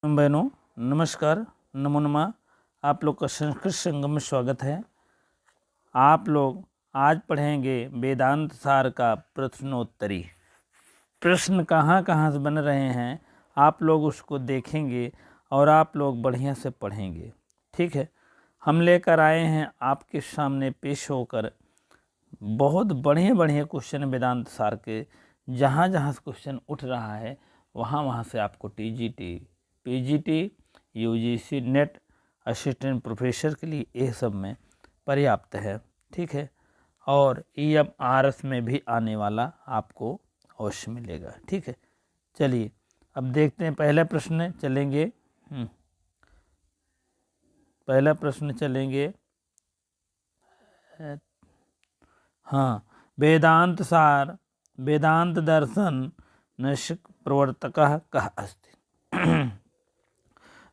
बहनों नमस्कार, नमो नमः। आप लोग का संस्कृत संगम में स्वागत है। आप लोग आज पढ़ेंगे वेदांत सार का प्रश्नोत्तरी। प्रश्न कहाँ कहाँ से बन रहे हैं आप लोग उसको देखेंगे और आप लोग बढ़िया से पढ़ेंगे। ठीक है, हम लेकर आए हैं आपके सामने पेश होकर बहुत बढ़िया बढ़िया क्वेश्चन वेदांत सार के। जहाँ जहाँ से क्वेश्चन उठ रहा है वहाँ वहाँ से आपको TGT, PGT, UGC, net, assistant professor के लिए ये सब में पर्याप्त है। ठीक है, और EMRS में भी आने वाला आपको अवश्य मिलेगा। ठीक है, चलिए अब देखते हैं पहला प्रश्न चलेंगे। पहला प्रश्न चलेंगे। हाँ, वेदांत सार वेदांत दर्शन नैशिक प्रवर्तकः कः अस्ति।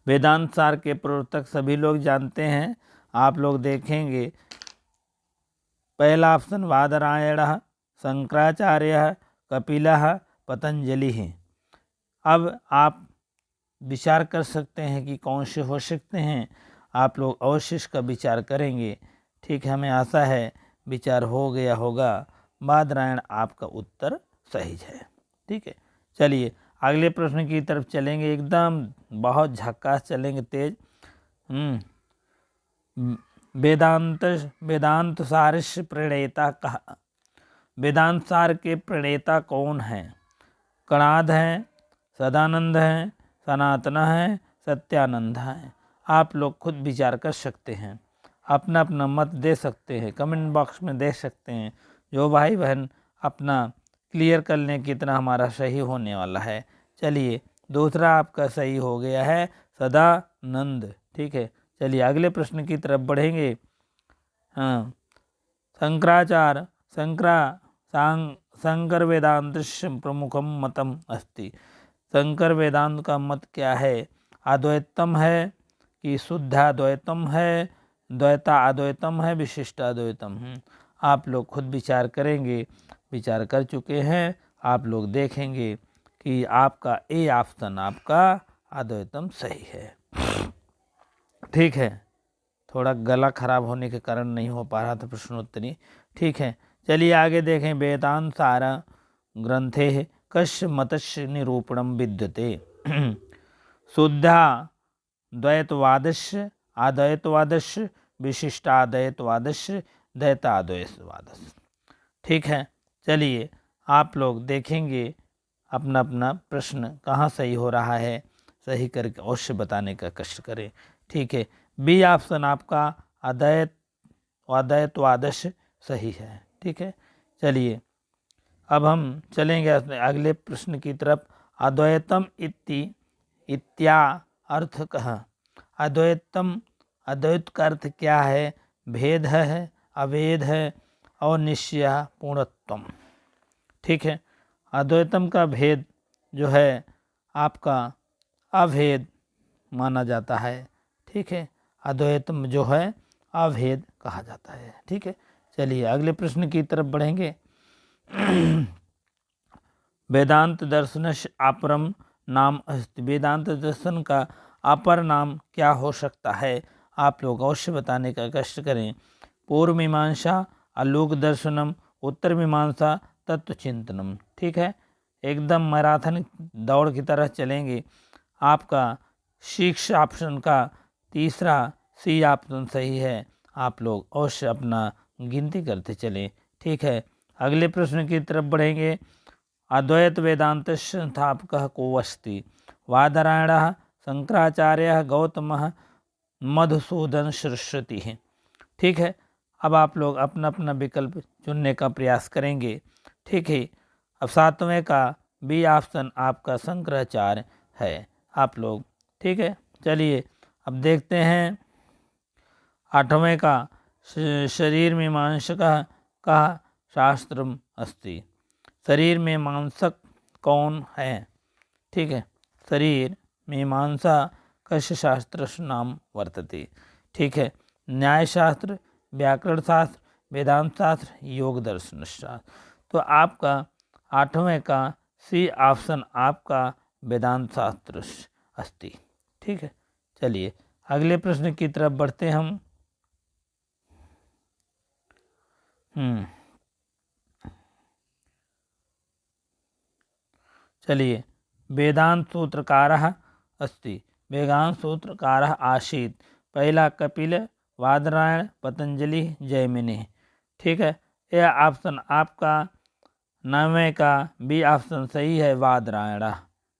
वेदांत सार के प्रवर्तक सभी लोग जानते हैं। आप लोग देखेंगे पहला ऑप्शन बादरायणः, शंकराचार्य, कपिलः, पतंजलि। अब आप विचार कर सकते हैं कि कौन से हो सकते हैं। आप लोग अवश्य इसका विचार करेंगे। ठीक है, हमें आशा है विचार हो गया होगा। बादरायण आपका उत्तर सही है। ठीक है, चलिए अगले प्रश्न की तरफ चलेंगे। एकदम बहुत झक्कास चलेंगे, तेज। वेदांत सारस्य प्रणेता कः। वेदांत सार के प्रणेता कौन हैं? कणाद हैं, सदानंद हैं, सनातन हैं, सत्यानंद हैं। आप लोग खुद विचार कर सकते हैं, अपना अपना मत दे सकते हैं, कमेंट बॉक्स में दे सकते हैं। जो भाई बहन अपना क्लियर कर लें कितना हमारा सही होने वाला है। चलिए दूसरा आपका सही हो गया है, सदानंद। ठीक है, चलिए अगले प्रश्न की तरफ बढ़ेंगे। हाँ, शंकराचार्य शंकर वेदांत प्रमुखम मतम अस्ति। शंकर वेदांत का मत क्या है? अद्वैतम है कि शुद्धाद्वैतम है, द्वैता अद्वैतम है, विशिष्टाद्वैतम है? आप लोग खुद विचार करेंगे, विचार कर चुके हैं। आप लोग देखेंगे कि आपका ए ऑप्शन आपका अद्वैतम सही है। ठीक है, थोड़ा गला खराब होने के कारण नहीं हो पा रहा था प्रश्नोत्तरी। ठीक है, चलिए आगे देखें। वेदांत सारा ग्रंथे कस्य मतस्य निरूपणम विद्यते। शुद्धा द्वैतवादस्य, अद्वैतवादस्य, विशिष्टाद्वैतवादस्य, द्वैताद्वैतवादस्य। ठीक है, चलिए आप लोग देखेंगे अपना अपना प्रश्न कहाँ सही हो रहा है, सही करके अवश्य बताने का कष्ट करें। ठीक है, बी ऑप्शन आपका अद्वैतवादस्य सही है। ठीक है, चलिए अब हम चलेंगे अगले प्रश्न की तरफ। अद्वैतम इत्या अर्थ कह। अद्वैतम, अद्वैत का अर्थ क्या है? भेद है, अभेद है और निश्चय पूर्णत्वम। ठीक है, अद्वैतम का भेद जो है आपका अभेद माना जाता है। ठीक है, अद्वैतम जो है अभेद कहा जाता है। ठीक है, चलिए अगले प्रश्न की तरफ बढ़ेंगे। वेदांत दर्शन अपरम नाम अस्ति। वेदांत दर्शन का अपर नाम क्या हो सकता है? आप लोग अवश्य बताने का कष्ट करें। पूर्व मीमांसा, आलोक दर्शनम, उत्तर मीमांसा, तत्व चिंतनम। ठीक है, एकदम मैराथन दौड़ की तरह चलेंगे। आपका 6 ऑप्शन का तीसरा सी ऑप्शन सही है। आप लोग अवश्य अपना गिनती करते चलें। ठीक है, अगले प्रश्न की तरफ बढ़ेंगे। अद्वैत वेदांत संस्थापकः को अस्ति? बादरायणः, शंकराचार्य, गौतमः, मधुसूदन सरस्वती है। ठीक है, अब आप लोग अपना अपना विकल्प चुनने का प्रयास करेंगे। ठीक है, अब 7वें का बी ऑप्शन आपका शंकराचार्य है। आप लोग ठीक है, चलिए अब देखते हैं 8वें का शरीर मीमांसकः का शास्त्रम अस्ति। शरीर मीमांसक कौन है? ठीक है, शरीर मीमांसा कस्य शास्त्र नाम वर्तते। ठीक है, न्याय शास्त्र, व्याकरण शास्त्र, वेदांत शास्त्र, योग दर्शन शास्त्र। तो आपका 8वें का सी ऑप्शन आपका वेदांत शास्त्र अस्ति। ठीक है, चलिए अगले प्रश्न की तरफ बढ़ते हैं हम। चलिए, वेदांत सूत्रकारः अस्ति, वेदांत सूत्रकारः आसीत्। पहला कपिल, वादरायण, पतंजलि, जैमिनि। ठीक है, यह ऑप्शन आपका 9वें का बी ऑप्शन सही है, वादरायण।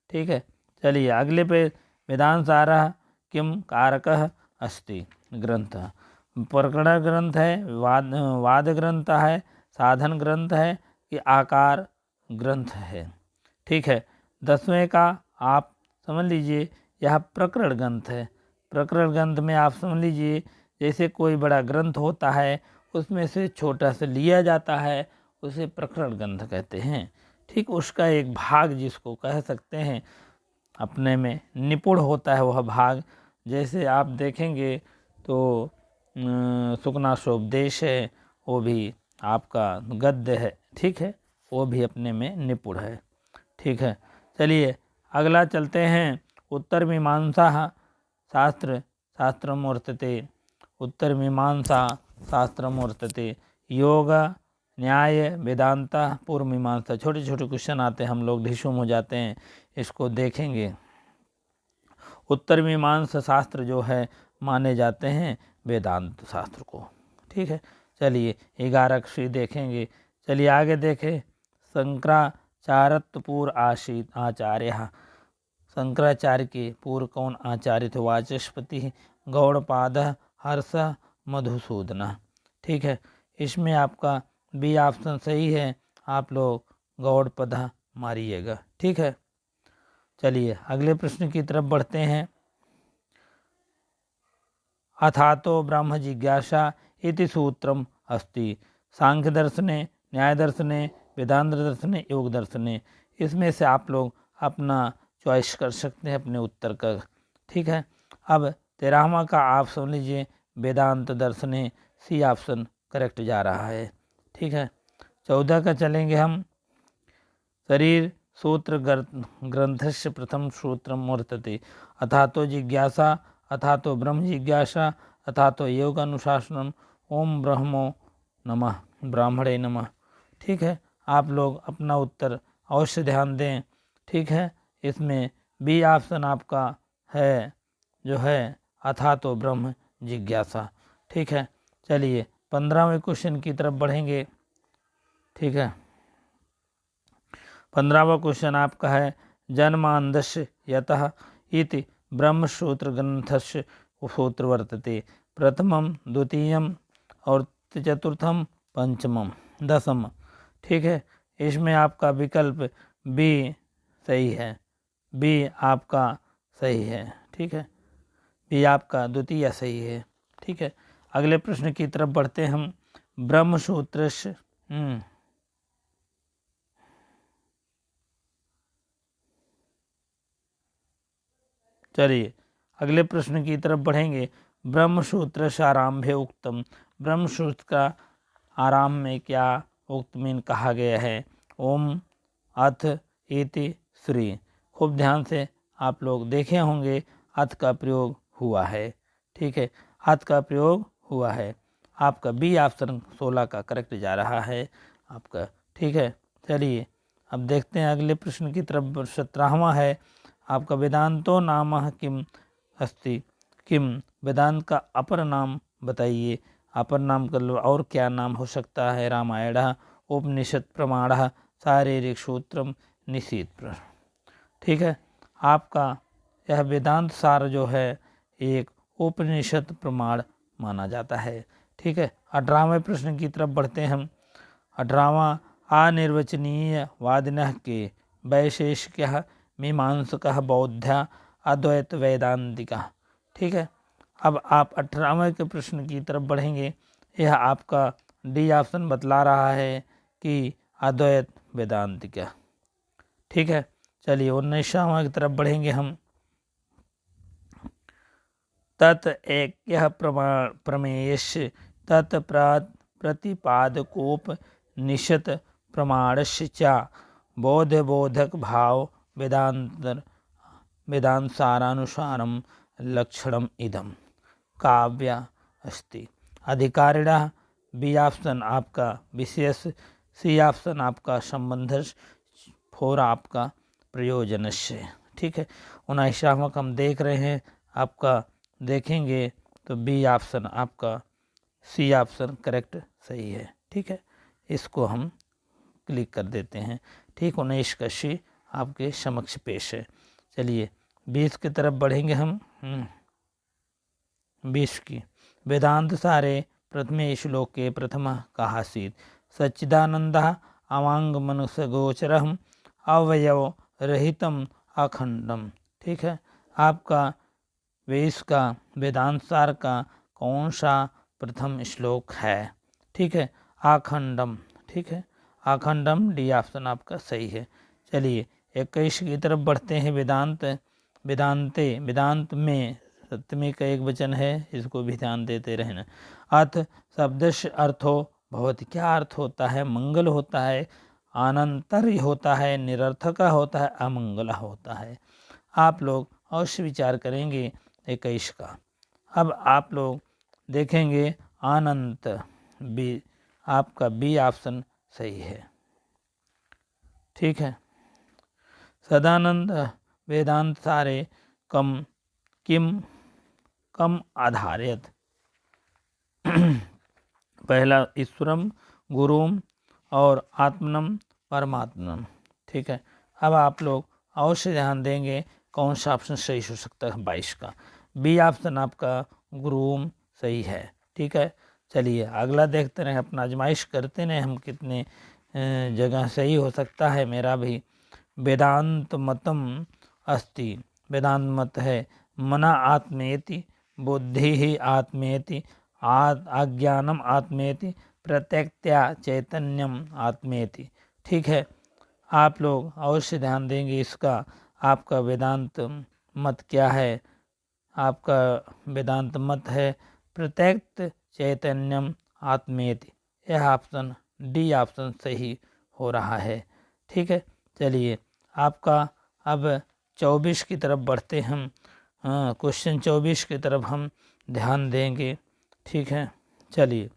ठीक है, चलिए अगले पे, वेदांत सारः किम कारकः अस्ति ग्रंथ। प्रकरण ग्रंथ है, वाद ग्रंथ है, साधन ग्रंथ है कि आकार ग्रंथ है। ठीक है, 10वें का आप समझ लीजिए यह प्रकरण ग्रंथ है। प्रकरण ग्रंथ में आप समझ लीजिए जैसे कोई बड़ा ग्रंथ होता है उसमें से छोटा से लिया जाता है, उसे प्रकरण ग्रंथ कहते हैं। ठीक, उसका एक भाग जिसको कह सकते हैं अपने में निपुण होता है वह भाग। जैसे आप देखेंगे तो सुकनासोपदेश है, वो भी आपका गद्य है। ठीक है, वो भी अपने में निपुण है। ठीक है, चलिए अगला चलते हैं। उत्तर मीमांसा शास्त्रम वर्तते, उत्तर मीमांसा शास्त्रम वर्तते, योग न्याय वेदांता पूर्व मीमांसा। छोटे छोटे क्वेश्चन आते हैं, हम लोग ढिशुम हो जाते हैं, इसको देखेंगे। उत्तर मीमांसा शास्त्र जो है माने जाते हैं वेदांत शास्त्र को। ठीक है, चलिए 11 अक्षरी देखेंगे। चलिए आगे देखें। शंकराचार्यत्व पूर्व आसीत आचार्य, शंकराचार्य के पूर्व कौन आचार्य थे? वाचस्पति, गौड़पाद, हर्ष, मधुसूदन। ठीक है, इसमें आपका बी ऑप्शन सही है, आप लोग गौड़पद मारिएगा। ठीक है, चलिए अगले प्रश्न की तरफ बढ़ते हैं। अथातो ब्रह्म जिज्ञासा इति सूत्रम अस्ति, सांख्य दर्शने, न्याय दर्शने, वेदांत दर्शने, योग दर्शने। इसमें से आप लोग अपना चॉइस कर सकते हैं अपने उत्तर का। ठीक है, अब 13वां का आप समझ लीजिए वेदांत दर्शने, सी ऑप्शन करेक्ट जा रहा है। ठीक है, 14 का चलेंगे हम। शरीर सूत्र ग्रंथस्य प्रथम सूत्रम वर्तते, अथातो जिज्ञासा, अथातो ब्रह्म जिज्ञासा, अथातो योग अनुशासनम, ओम ब्रह्मो नमः, ब्राह्मणे नमः। ठीक है, आप लोग अपना उत्तर अवश्य ध्यान दें। ठीक है, इसमें बी ऑप्शन आपका है जो है अथातो ब्रह्म जिज्ञासा। ठीक है, चलिए 15वें क्वेश्चन की तरफ बढ़ेंगे। ठीक है, 15वां क्वेश्चन आपका है जन्मांधस्य यतः इति ब्रह्मसूत्र ग्रंथस्य सूत्र वर्तते, प्रथमम, द्वितीयम और चतुर्थम, पंचमम, दसम। ठीक है, इसमें आपका विकल्प बी सही है, बी आपका सही है। ठीक है, बी आपका द्वितीय सही है। ठीक है, अगले प्रश्न की तरफ बढ़ते हैं हम। ब्रह्मसूत्र चलिए अगले प्रश्न की तरफ बढ़ेंगे। ब्रह्मसूत्र आरंभे उक्तम, ब्रह्मसूत्र का आरंभ में क्या उक्त में कहा गया है? ओम अथ इति श्री। खूब ध्यान से आप लोग देखे होंगे अथ का प्रयोग हुआ है। ठीक है, अथ का प्रयोग हुआ है। आपका बी ऑप्शन 16 का करेक्ट जा रहा है आपका। ठीक है, चलिए अब देखते हैं अगले प्रश्न की तरफ। 17वां है आपका वेदांतो नाम किम अस्ति, किम वेदांत का अपर नाम बताइए। अपर नाम कर लो, और क्या नाम हो सकता है? रामायण, उपनिषद प्रमाण, शारीरिक सूत्रम, निशीत। ठीक है, आपका यह वेदांत सार जो है एक उपनिषद प्रमाण माना जाता है। ठीक है, 18वें प्रश्न की तरफ बढ़ते हैं हम। 18वां अनिर्वचनीय वादिनः के वैशेषिकः मीमांसकः बौद्ध अद्वैत वेदांतिका। ठीक है, अब आप 18वें के प्रश्न की तरफ बढ़ेंगे। यह आपका डी ऑप्शन बतला रहा है कि अद्वैत वेदांतिका। ठीक है, चलिए 19वां की तरफ बढ़ेंगे हम। तत् ऐक्यः प्रमेयस्य तत् प्रतिपादकोपनिषत् प्रमाणस्य च बोधबोधक भाव वेदांतर वेदांत सारानुसारम लक्षणम इदम काव्य अस्ति। अधिकारिणः बी ऑप्शन आपका विशेष, सी ऑप्शन आपका संबंध, फोर आपका प्रयोजनस्य। ठीक है, 19वां हम देख रहे हैं, आपका देखेंगे तो बी ऑप्शन आपका, सी ऑप्शन करेक्ट सही है। ठीक है, इसको हम क्लिक कर देते हैं। ठीक, 19 का सी आपके समक्ष पेश है। चलिए 20 की तरफ बढ़ेंगे हम। 20 की वेदांत सारे प्रथमे श्लोके प्रथम कहासीत सच्चिदानंद अवांग मनुष्य गोचरम अवयव रहितम अखंडम। ठीक है, आपका 20 का वेदांत सार का कौन सा प्रथम श्लोक है? ठीक है, अखंडम। ठीक है, अखंडम डी ऑप्शन आपका सही है। चलिए 21 की तरफ बढ़ते हैं। वेदांत वेदांते, वेदांत में सप्तमी का एक वचन है, इसको भी ध्यान देते रहना। अर्थ शब्द से अर्थो भवति, क्या अर्थ होता है? मंगल होता है, अनंतरी होता है, निरर्थक होता है, अमंगल होता है। आप लोग अवश्य विचार करेंगे 21 का। अब आप लोग देखेंगे अनंत, बी आपका बी ऑप्शन सही है। ठीक है, सदानंद वेदांत सारे कम किम कम आधारित पहला ईश्वरम गुरुम और आत्मनम परमात्मनम। ठीक है, अब आप लोग अवश्य ध्यान देंगे कौन सा ऑप्शन सही हो सकता है। 22 का बी ऑप्शन आपका गुरुम सही है। ठीक है, चलिए अगला देखते रहे, अपना आजमाइश करते रहे हम कितने जगह सही हो सकता है मेरा भी। वेदांत मतम अस्ति, वेदांत मत है मना आत्मेति, बुद्धि ही आत्मेति, अज्ञानम आत्मेति, प्रत्यक्त्या चैतन्यम आत्मेति। ठीक है, आप लोग अवश्य ध्यान देंगे इसका। आपका वेदांत मत क्या है? आपका वेदांत मत है प्रत्यक्त चैतन्यम आत्मेति। यह ऑप्शन डी ऑप्शन सही हो रहा है। ठीक है, चलिए आपका अब 24 की तरफ बढ़ते हम। क्वेश्चन 24 की तरफ हम ध्यान देंगे। ठीक है, चलिए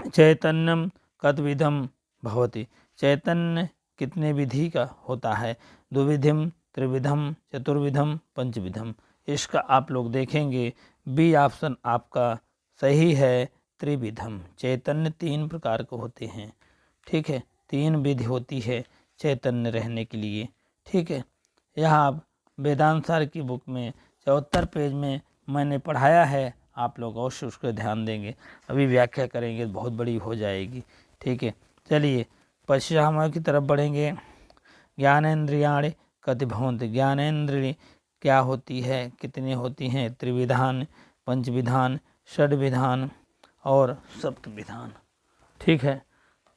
चैतन्यम कद्विधम भवति, चैतन्य कितने विधि का होता है? द्विविधम, त्रिविधम, चतुर्विधम, पंचविधम। इसका आप लोग देखेंगे बी ऑप्शन आपका सही है, त्रिविधम। चैतन्य 3 प्रकार के होते हैं। ठीक है, 3 विधि होती है चैतन्य रहने के लिए। ठीक है, यहाँ आप वेदांत सार की बुक में 74 पेज में मैंने पढ़ाया है, आप लोग अवश्य उसको ध्यान देंगे। अभी व्याख्या करेंगे बहुत बड़ी हो जाएगी। ठीक है, चलिए 25 की तरफ बढ़ेंगे। ज्ञानेन्द्रियाणि कति भवन्ति, ज्ञानेन्द्रिय क्या होती है, कितनी होती हैं? त्रिविधान, पंचविधान, षड्विधान और सप्तविधान। ठीक है,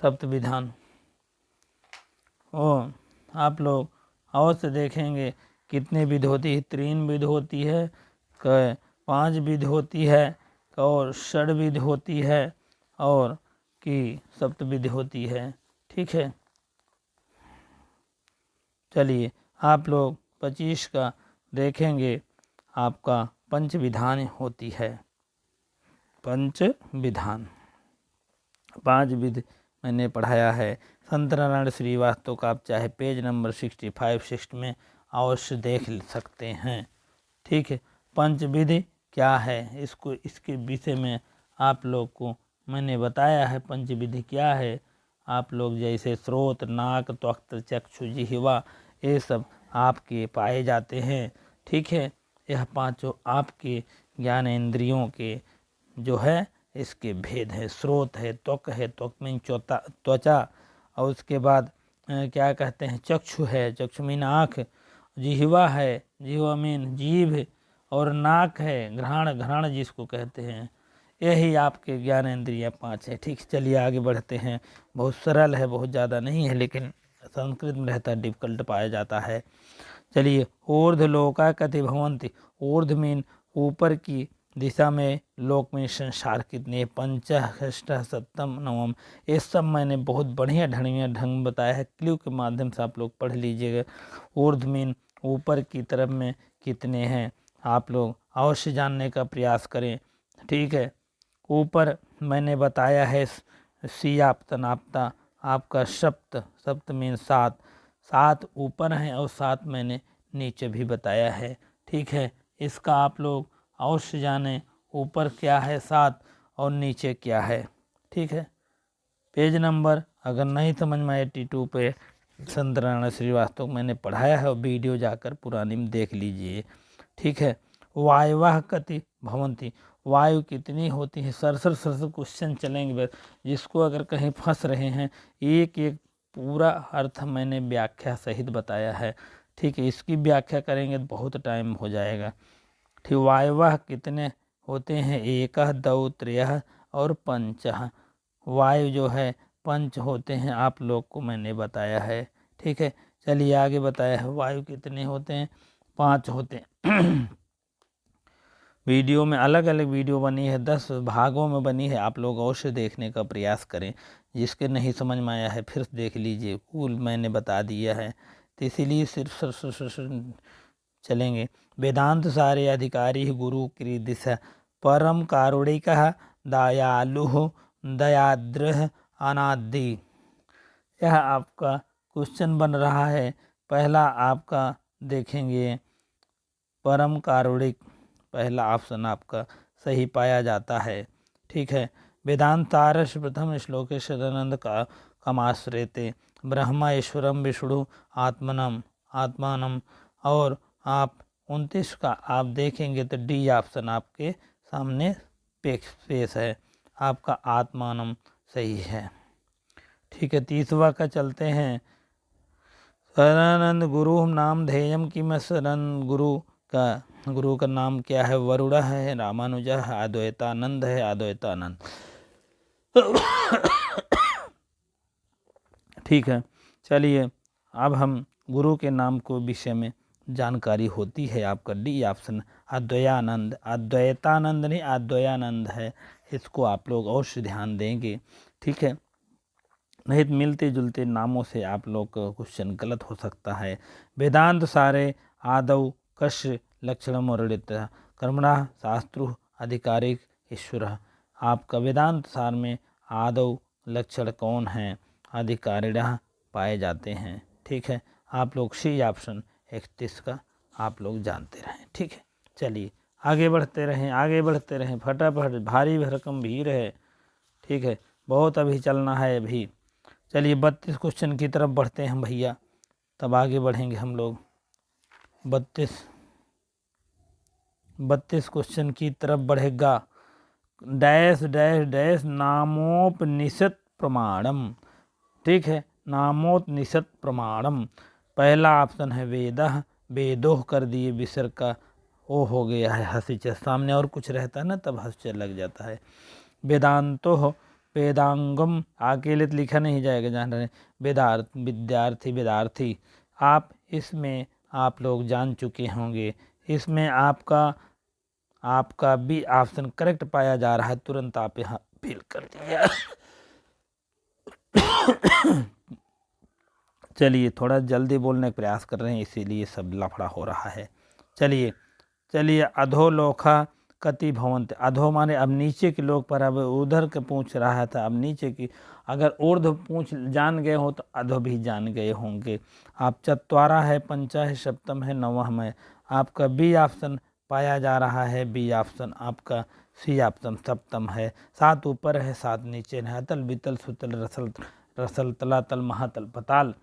सप्तविधान ओ आप लोग अवश्य देखेंगे कितने विध होती है? 3 विध होती है, 5 विध होती है, और षड्विध होती है, और कि सप्तविध होती है। ठीक है, चलिए आप लोग 25 का देखेंगे, आपका पंचविधान होती है। पंचविधान 5 विध मैंने पढ़ाया है। संत नारायण श्रीवास्तव का आप चाहे पेज नंबर 65-60 में अवश्य देख सकते हैं। ठीक है, पंचविधि क्या है, इसको इसके विषय में आप लोग को मैंने बताया है। पंचविधि क्या है? आप लोग जैसे स्रोत, नाक, त्वक, चक्षु, जिह्वा, ये सब आपके पाए जाते हैं। ठीक है, यह 5 आपके ज्ञानेंद्रियों के जो है इसके भेद है। स्रोत है, त्वक है, त्वक में त्वचा, और उसके बाद क्या कहते हैं, चक्षु है, चक्षु में आँख, जिह्वा है, जिह्वा में जीभ, और नाक है, घ्राण, घ्राण जिसको कहते हैं। यही आपके ज्ञानेंद्रिय 5 है। ठीक, चलिए आगे बढ़ते हैं। बहुत सरल है, बहुत ज़्यादा नहीं है, लेकिन संस्कृत में रहता है, डिफिकल्ट पाया जाता है। चलिए ऊर्ध्वलोका कति भवन्ति, ऊर्ध मीन ऊपर की दिशा में, लोक में संसार कितने? 5, 6, 7, 9। ये सब मैंने बहुत बढ़िया ढंग बताया है। क्लिप के माध्यम से आप लोग पढ़ लीजिएगा। ऊर्ध मीन ऊपर की तरफ में कितने हैं, आप लोग अवश्य जानने का प्रयास करें। ठीक है, ऊपर मैंने बताया है सियाप्तन आपता आपका सप्त मीन 7 ऊपर हैं और 7 मैंने नीचे भी बताया है। ठीक है, इसका आप लोग अवश्य जानें, ऊपर क्या है 7 और नीचे क्या है। ठीक है, पेज नंबर अगर नहीं समझ में 82 पे संत नारायण श्रीवास्तव मैंने पढ़ाया है और वीडियो जाकर पुरानी में देख लीजिए। ठीक है, वायवः कति भवन्ति, वायु कितनी होती है, सरसर क्वेश्चन चलेंगे, जिसको अगर कहीं फंस रहे हैं एक एक पूरा अर्थ मैंने व्याख्या सहित बताया है। ठीक है, इसकी व्याख्या करेंगे तो बहुत टाइम हो जाएगा। ठीक, वायवः कितने होते हैं, एक दो त्रय और पंच। वायु जो है 5 होते हैं, आप लोग को मैंने बताया है। ठीक है, चलिए आगे बताया है वायु कितने होते हैं, 5 होते हैं। वीडियो में अलग अलग वीडियो बनी है, 10 भागों में बनी है, आप लोग अवश्य देखने का प्रयास करें। जिसके नहीं समझ में आया है फिर देख लीजिए, कुल मैंने बता दिया है, तो इसीलिए सिर्फ चलेंगे। वेदांत सारे अधिकारी गुरु की दिशा, परम कारुणिक दयालु दयाद्र अनादि। यह आपका क्वेश्चन बन रहा है। पहला आपका देखेंगे परम कारुणिक, पहला ऑप्शन आपका सही पाया जाता है। ठीक है, वेदांतारस प्रथम श्लोक शरणानंद का कमाश्रयते ब्रह्मा ईश्वरम विष्णु आत्मानम और आप 29 का आप देखेंगे तो डी ऑप्शन आपके सामने पेश है, आपका आत्मानम सही है। ठीक है, 30वां का चलते हैं। शरणानंद गुरु नाम ध्येयम की मैं शरण गुरु का नाम क्या है, वरुण है, रामानुज है, अद्वैतानंद है, अद्वैतानंद। ठीक है, चलिए अब हम गुरु के नाम को विषय में जानकारी होती है, आपका डी ऑप्शन अद्वैतानंद, अद्वैतानंद नहीं अद्वैतानंद है, इसको आप लोग अवश्य ध्यान देंगे। ठीक है, नहीं तो मिलते जुलते नामों से आप लोग का क्वेश्चन गलत हो सकता है। वेदांत सारे आदौ कश्य लक्षण वर्णित कर्मणा शास्त्रु आधिकारिक ईश्वर। आपका वेदांत सार में आदौ लक्षण कौन हैं, अधिकारिण पाए जाते हैं। ठीक है, आप लोग सी ऑप्शन 31 का आप लोग जानते रहें। ठीक है, चलिए आगे बढ़ते रहें फटाफट, भारी भरकम भीड़ है। ठीक है, बहुत अभी चलना है अभी। चलिए 32 क्वेश्चन की तरफ बढ़ते हैं भैया, तब आगे बढ़ेंगे हम लोग। 32 क्वेश्चन की तरफ बढ़ेगा। डैश डैश डैश नामोपनिषद प्रमाणम। ठीक है, नामोपनिषद प्रमाणम, पहला ऑप्शन है वेदः, वेदोह कर दिए विसर्ग का ओ हो गया है हसीच, सामने और कुछ रहता है ना तब हंस लग जाता है। वेदांतो वेदांगम अकेले तो लिखा नहीं जाएगा, जान रहे विद्यार्थी आप इसमें आप लोग जान चुके होंगे। इसमें आपका बी ऑप्शन करेक्ट पाया जा रहा है, तुरंत आप यहाँ फील कर दिया। चलिए थोड़ा जल्दी बोलने का प्रयास कर रहे हैं, इसीलिए सब लफड़ा हो रहा है। चलिए अधोलोका कति भवंत, अधो माने अब नीचे के लोग पर, अब उधर के पूछ रहा था, अब नीचे की अगर ऊर्ध्व पूछ जान गए हो तो अधो भी जान गए होंगे। आप चत्वारा है, पंचा है, सप्तम है, नवम है, आपका बी ऑप्शन पाया जा रहा है। बी ऑप्शन आपका सी ऑप्शन सप्तम है। 7 ऊपर है, 7 नीचे है, अतल वितल सुतल रसल तलातल महातल पताल।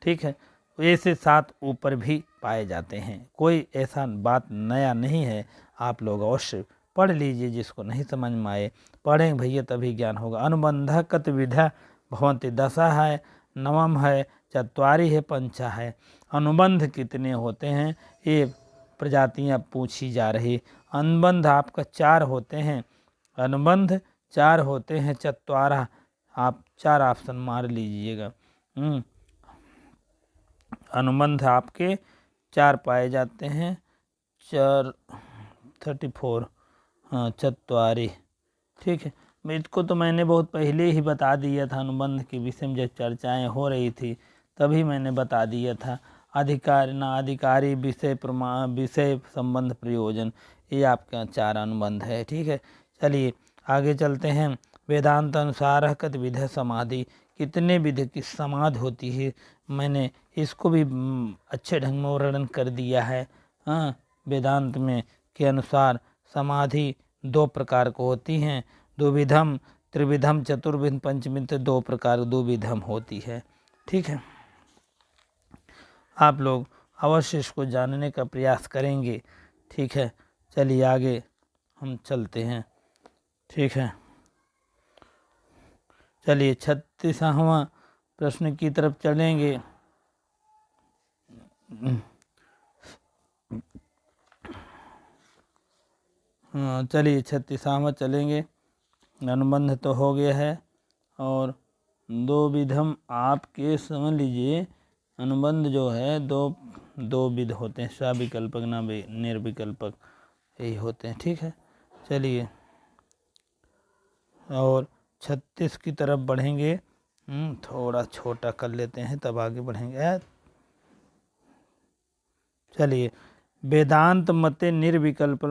ठीक है, ऐसे 7 ऊपर भी पाए जाते हैं, कोई ऐसा बात नया नहीं है। आप लोग अवश्य पढ़ लीजिए, जिसको नहीं समझ में आए पढ़ें भैया तभी ज्ञान होगा। अनुबंध कत विधा भवंति, 10 है, नवम है, चत्वारी है, पंचा है। अनुबंध कितने होते हैं ये प्रजातियां पूछी जा रही। अनुबंध आपका 4 होते हैं, अनुबंध 4 होते हैं, चत्वारा आप 4 ऑप्शन मार लीजिएगा। अनुबंध आपके 4 पाए जाते हैं, 4 34 हाँ चत्वारी। ठीक है, इसको तो मैंने बहुत पहले ही बता दिया था, अनुबंध के विषय में जब चर्चाएं हो रही थी तभी मैंने बता दिया था। अधिकारी विषय विषय संबंध प्रयोजन, ये आपका 4 अनुबंध है। ठीक है, चलिए आगे चलते हैं। वेदांत अनुसार कत विध समाधि, कितने विध की समाधि होती है, मैंने इसको भी अच्छे ढंग में वर्णन कर दिया है। हाँ, वेदांत में के अनुसार समाधि 2 प्रकार को होती हैं, द्विविधम त्रिविधम चतुर्विध पंचविध, 2 प्रकार द्विविधम होती है। ठीक है, आप लोग अवश्य इसको जानने का प्रयास करेंगे। ठीक है, चलिए आगे हम चलते हैं। ठीक है, चलिए 36वां प्रश्न की तरफ चलेंगे। चलिए 36वां चलेंगे। अनुबंध तो हो गया है, और 2 विधम आपके समझ लीजिए, अनुबंध जो है दो विध होते हैं, सविकल्पक ना निर्विकल्पक, यही होते हैं। ठीक है, चलिए और 36 की तरफ बढ़ेंगे। थोड़ा छोटा कर लेते हैं तब आगे बढ़ेंगे। चलिए, वेदांत मते निर्विकल्प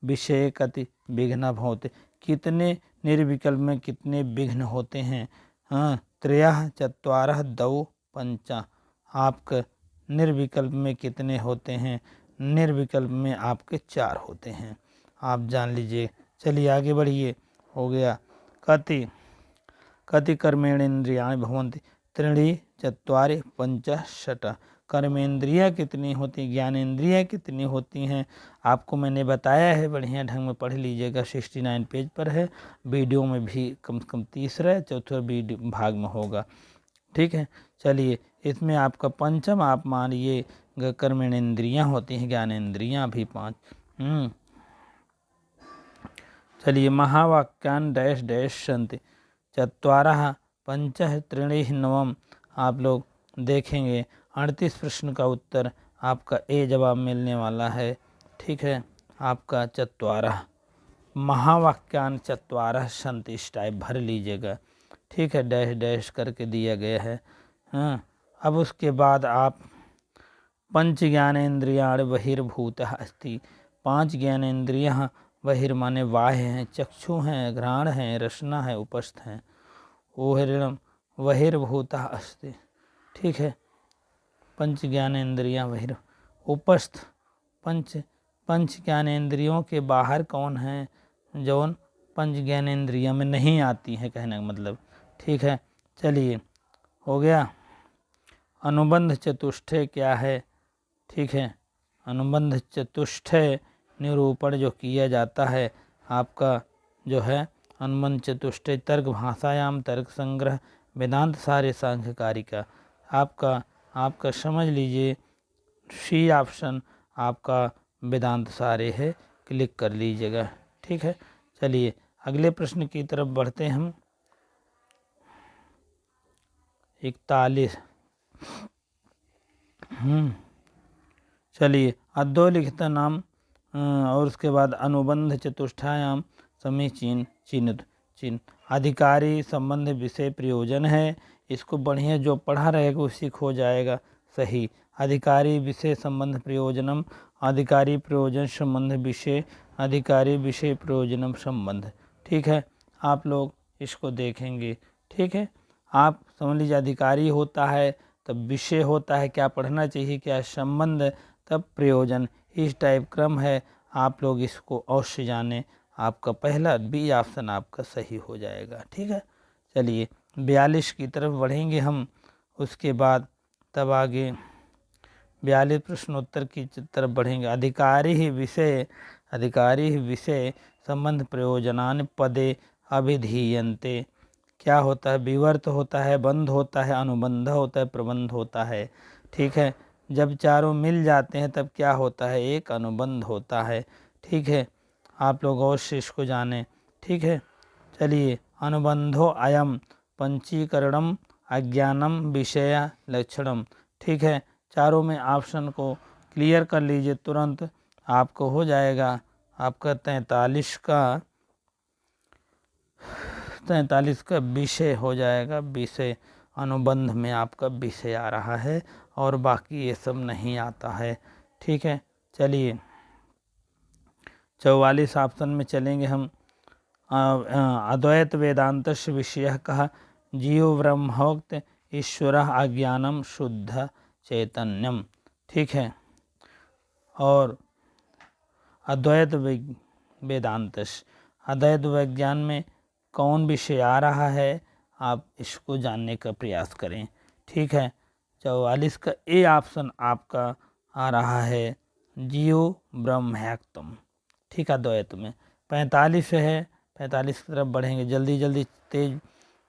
विषय कति विघ्न भवते, कितने निर्विकल्प में कितने विघ्न होते हैं। हाँ, 3 4 2 5, आपके निर्विकल्प में कितने होते हैं, निर्विकल्प में आपके 4 होते हैं, आप जान लीजिए। चलिए आगे बढ़िए। हो गया कति कर्मेणेन्द्रियाणि भवन्ति, 3 4 5 6, कर्मेंद्रियाँ कितनी होती, ज्ञानेंद्रियाँ कितनी होती हैं, आपको मैंने बताया है, बढ़िया ढंग में पढ़ लीजिएगा। 69 पेज पर है, वीडियो में भी कम से कम तीसरा चौथा वीडियो भाग में होगा। ठीक है, चलिए इसमें आपका पंचम आप मानिए कर्मेंद्रियाँ होती हैं, ज्ञानेंद्रियाँ भी 5। चलिए, महावाक्यान डैश डैश सन्ति 4 5 3 9, आप लोग देखेंगे 38 प्रश्न का उत्तर आपका ए जवाब मिलने वाला है। ठीक है, आपका 4 महावाक्यान 4 सन्ति, इस टाइप भर लीजिएगा। ठीक है, डैश डैश करके दिया गया है। हाँ, अब उसके बाद आप पंच ज्ञानेन्द्रियाण बहिर्भूत अस्ति, 5 ज्ञानेन्द्रियाँ, बहिर् माने बाह्य हैं, चक्षु हैं, घ्राण हैं, रसना है, उपस्थ हैं, ओहिर्णम बहिर्भूत अस्ति। ठीक है, पंच ज्ञानेन्द्रियाँ बहिर् उपस्थ, पंच ज्ञानेन्द्रियों के बाहर कौन है, जौन पंच ज्ञानेन्द्रियों में नहीं आती है, कहने का मतलब। ठीक है, चलिए हो गया। अनुबंध चतुष्टय क्या है। ठीक है, अनुबंध चतुष्टय निरूपण जो किया जाता है, आपका जो है अनुबंध चतुष्टय तर्क भाषायाम तर्क संग्रह वेदांत सारे सांख्यकारिका, आपका समझ लीजिए सी ऑप्शन आपका वेदांत सारे है, क्लिक कर लीजिएगा। ठीक है, चलिए अगले प्रश्न की तरफ बढ़ते हैं हम। 41। चलिए, अधोलिखित नाम और उसके बाद अनुबंध चतुष्टयाम समीचीन चिन्ह अधिकारी संबंध विषय प्रयोजन है। इसको बढ़िया जो पढ़ा रहेगा उसी खो जाएगा। सही, अधिकारी विषय संबंध प्रयोजनम, अधिकारी प्रयोजन संबंध विषय, अधिकारी विषय प्रयोजनम संबंध। ठीक है, आप लोग इसको देखेंगे। ठीक है, आप समझ लीजिए अधिकारी होता है तब विषय होता है, क्या पढ़ना चाहिए, क्या संबंध, तब प्रयोजन, इस टाइप क्रम है। आप लोग इसको अवश्य जाने, आपका पहला बी ऑप्शन आपका सही हो जाएगा। ठीक है, चलिए 42 की तरफ बढ़ेंगे हम, उसके बाद तब आगे 42 प्रश्नोत्तर की तरफ बढ़ेंगे। अधिकारी ही विषय संबंध प्रयोजनान पदे अभिधीयन्ते, क्या होता है, विवर्त होता है, बंध होता है, अनुबंध होता है, प्रबंध होता है। ठीक है, जब चारों मिल जाते हैं तब क्या होता है, एक अनुबंध होता है। ठीक है, आप लोग अवश्य इसको जानें। ठीक है, चलिए अनुबंधो अयम पंचीकरणम अज्ञानम विषय लक्षणम। ठीक है, चारों में ऑप्शन को क्लियर कर लीजिए, तुरंत आपको हो जाएगा। आपका 43 का विषय हो जाएगा। विषय अनुबंध में आपका विषय आ रहा है और बाकी ये सब नहीं आता है। ठीक है, चलिए 44 ऑप्शन में चलेंगे हम। अद्वैत वेदांतस्य विषय कहा जीव ब्रह्मोक्त ईश्वर अज्ञानम शुद्ध चैतन्यम। ठीक है, और अद्वैत वेदांतस्य, अद्वैत विज्ञान में कौन विषय आ रहा है, आप इसको जानने का प्रयास करें। ठीक है, 44 का ए ऑप्शन आपका आ रहा है जीव ब्रह्मैक्तम। ठीक है, अद्वैत में 45 है, 45 की तरफ बढ़ेंगे, जल्दी जल्दी तेज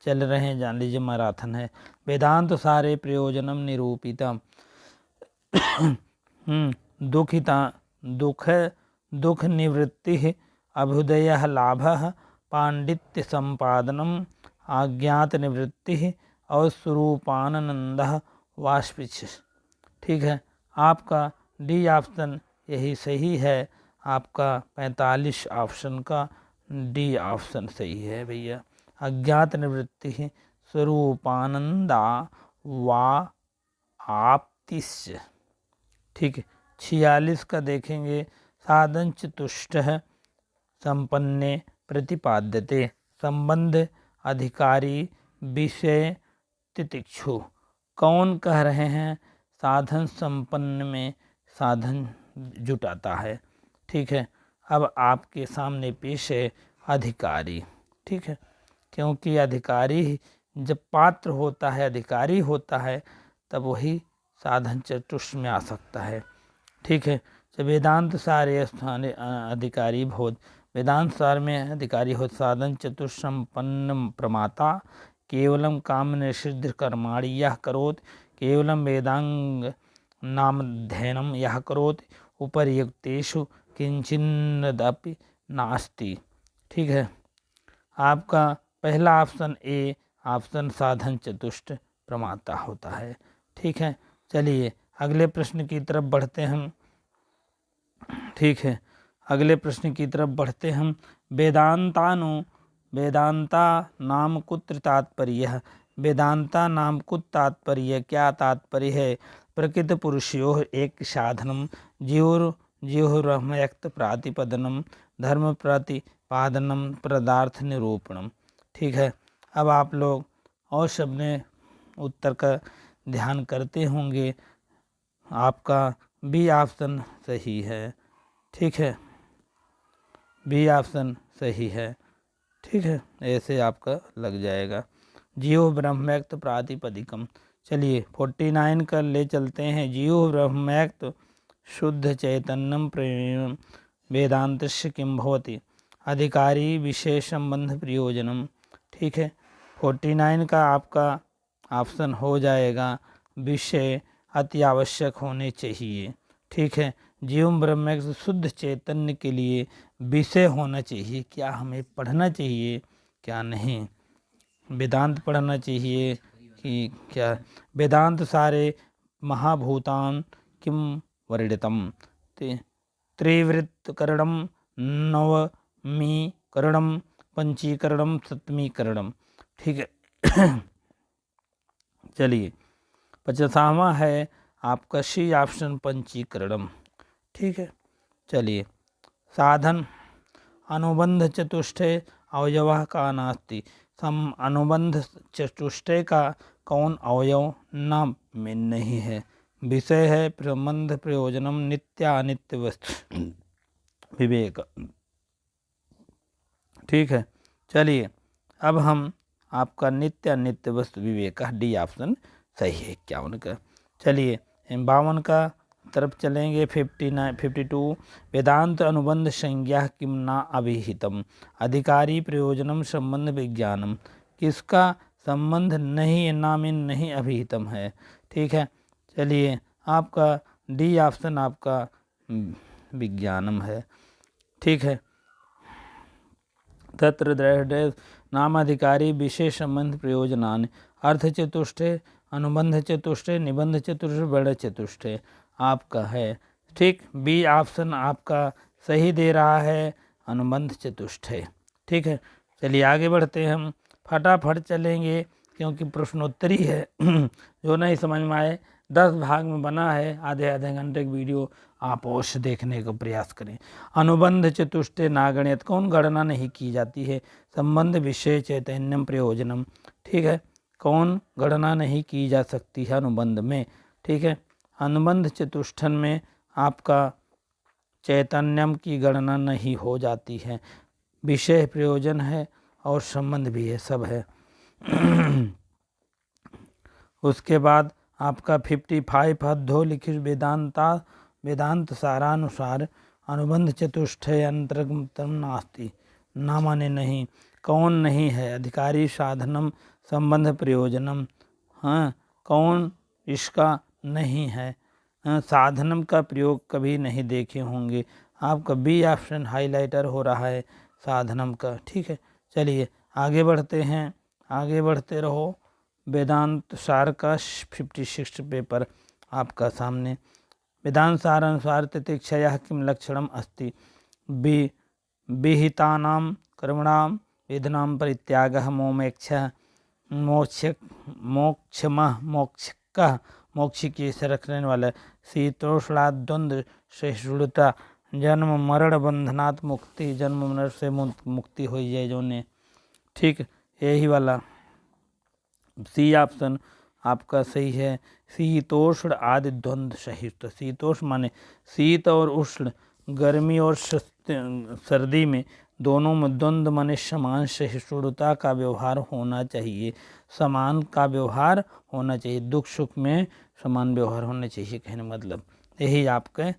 चल रहे हैं, जान लीजिए मैराथन है। वेदांत सारे प्रयोजनम निरूपितम दुख निवृत्ति अभ्युदय लाभ पांडित्य संपादनम अज्ञात निवृत्ति और स्वरूपानंद वाष्पिच। ठीक है, आपका डी ऑप्शन यही सही है, आपका 45 ऑप्शन का डी ऑप्शन सही है भैया। अज्ञात निवृत्ति स्वरूपानंदा वा आप्तिश्च। ठीक है, 46 का देखेंगे साधन चतुष्ट संपन्ने प्रतिपाद्यते संबंध अधिकारी विषय तितिक्षु। कौन कह रहे हैं, साधन संपन्न में साधन जुटाता है। ठीक है, अब आपके सामने पेश है अधिकारी। ठीक है, क्योंकि अधिकारी जब पात्र होता है, अधिकारी होता है, तब वही साधन चतुष्ट में आ सकता है। ठीक है, जब वेदांत सारे स्थान अधिकारी भोध, वेदांत सार में अधिकारी हो साधन चतुष्ट संपन्न प्रमाता केवलम काम निषिद्ध कर्माणि यह करोत केवलम वेदांग नामध्ययनम यह करोत उपर्युक्तेषु किंचिदपि नास्ति। ठीक है, आपका पहला ऑप्शन ए ऑप्शन साधन चतुष्ट प्रमाता होता है। ठीक है, चलिए अगले प्रश्न की तरफ बढ़ते हम। ठीक है, अगले प्रश्न की तरफ बढ़ते हम। वेदांता नाम कुत्र तात्पर्य। वेदांता नाम कुत्र तात्पर्य, क्या तात्पर्य है। प्रकृत पुरुषयो एक साधनम जीवरमयक्त प्रातिपदनम धर्म प्रतिपादनम पदार्थ निरूपणम। ठीक है, अब आप लोग और सबने उत्तर का ध्यान करते होंगे, आपका बी ऑप्शन सही है। ठीक है, बी ऑप्शन सही है। ठीक है, ऐसे आपका लग जाएगा जीव ब्रह्मैक्त प्रातिपदिकम। चलिए 49 का ले चलते हैं। जीव ब्रह्मैक्त शुद्ध चैतन्यम प्रेम वेदांतस्य किं भवति अधिकारी विशेष संबंध प्रयोजनम। ठीक है, 49 का आपका ऑप्शन हो जाएगा विषय अति आवश्यक होने चाहिए। ठीक है, जीव ब्रह्म शुद्ध चैतन्य के लिए विषय होना चाहिए, क्या हमें पढ़ना चाहिए क्या नहीं, वेदांत पढ़ना चाहिए कि क्या। वेदांत सारे महाभूतान किम वर्णितम त्रिवृत्तकरणम नवमीकरणम पंचीकरणम सप्तमीकरणम। ठीक है, चलिए 50वां है आपका सी ऑप्शन पंचीकरणम। ठीक है, चलिए साधन अनुबंध चतुष्टय अवयव का नास्ति। सम अनुबंध चतुष्टय का कौन अवयव नाम में नहीं है। विषय है प्रबंध प्रयोजनम नित्य अनित्य वस्तु विवेक। ठीक है, चलिए अब हम आपका नित्य अनित्य वस्तु विवेक का डी ऑप्शन सही है 51 का। चलिए 52 का तरफ चलेंगे। 52 वेदांत अनुबंध संज्ञा किम ना अभिहितम अधिकारी प्रयोजनम संबंध विज्ञानम। किसका संबंध नहीं ना में नहीं अभिहितम है। ठीक है, चलिए आपका डी ऑप्शन आपका विज्ञानम है। ठीक है, तत्र दृढ़ नामाधिकारी विशेष संबंध प्रयोजनान अर्थ चतुष्टय अनुबंध चतुष्टय निबंध चतुष्टय वर्ण चतुष्टय आपका है। ठीक, बी ऑप्शन आपका सही दे रहा है अनुबंध चतुष्टय। ठीक है, चलिए आगे बढ़ते हैं हम, फटाफट चलेंगे क्योंकि प्रश्नोत्तरी है जो नहीं समझ में आए 10 भाग में बना है, आधे आधे घंटे की वीडियो, आप अवश्य देखने का प्रयास करें। अनुबंध चतुष्टय नागणित, कौन गणना नहीं की जाती है। संबंध विषय चैतन्यम प्रयोजनम, ठीक है, कौन गणना नहीं की जा सकती है अनुबंध में, ठीक है। अनुबंध चतुष्टन में आपका चैतन्यम की गणना नहीं हो जाती है, विषय प्रयोजन है और संबंध भी है, सब है। उसके बाद आपका 55 अधोलिखित वेदांत सारानुसार अनुबंध चतुष्टय अंतर्गतम नास्ति, ना माने नहीं, कौन नहीं है। अधिकारी साधनम संबंध प्रयोजनम, हाँ, कौन इसका नहीं है। साधनम का प्रयोग कभी नहीं देखे होंगे। आपका बी ऑप्शन हाइलाइटर हो रहा है साधनम का, ठीक है। चलिए आगे बढ़ते हैं, आगे बढ़ते रहो। वेदांत सार का 56 पेपर आपका सामने। वेदांत सार अनुसार तितिक्षया किम लक्षणम अस्ति, विहितानां कर्मणां वेदनां परित्यागः मोक्ष की से रखने वाला, शीतोष्णाद्वंद्व सहिष्णुता, जन्म मरण बंधनात् मुक्ति, जन्म मरण से मुक्ति हो जाए जो ने, ठीक, यही वाला सी ऑप्शन आपका सही है। शीतोष्ण आदि द्वंद्व सहिष्णु, शीतोष्ण माने शीत और उष्ण, गर्मी और सर्दी में दोनों में द्वंद्व माने समान सहिष्णुता का व्यवहार होना चाहिए, समान का व्यवहार होना चाहिए, दुख सुख में समान व्यवहार होना चाहिए, कहने मतलब यही आपके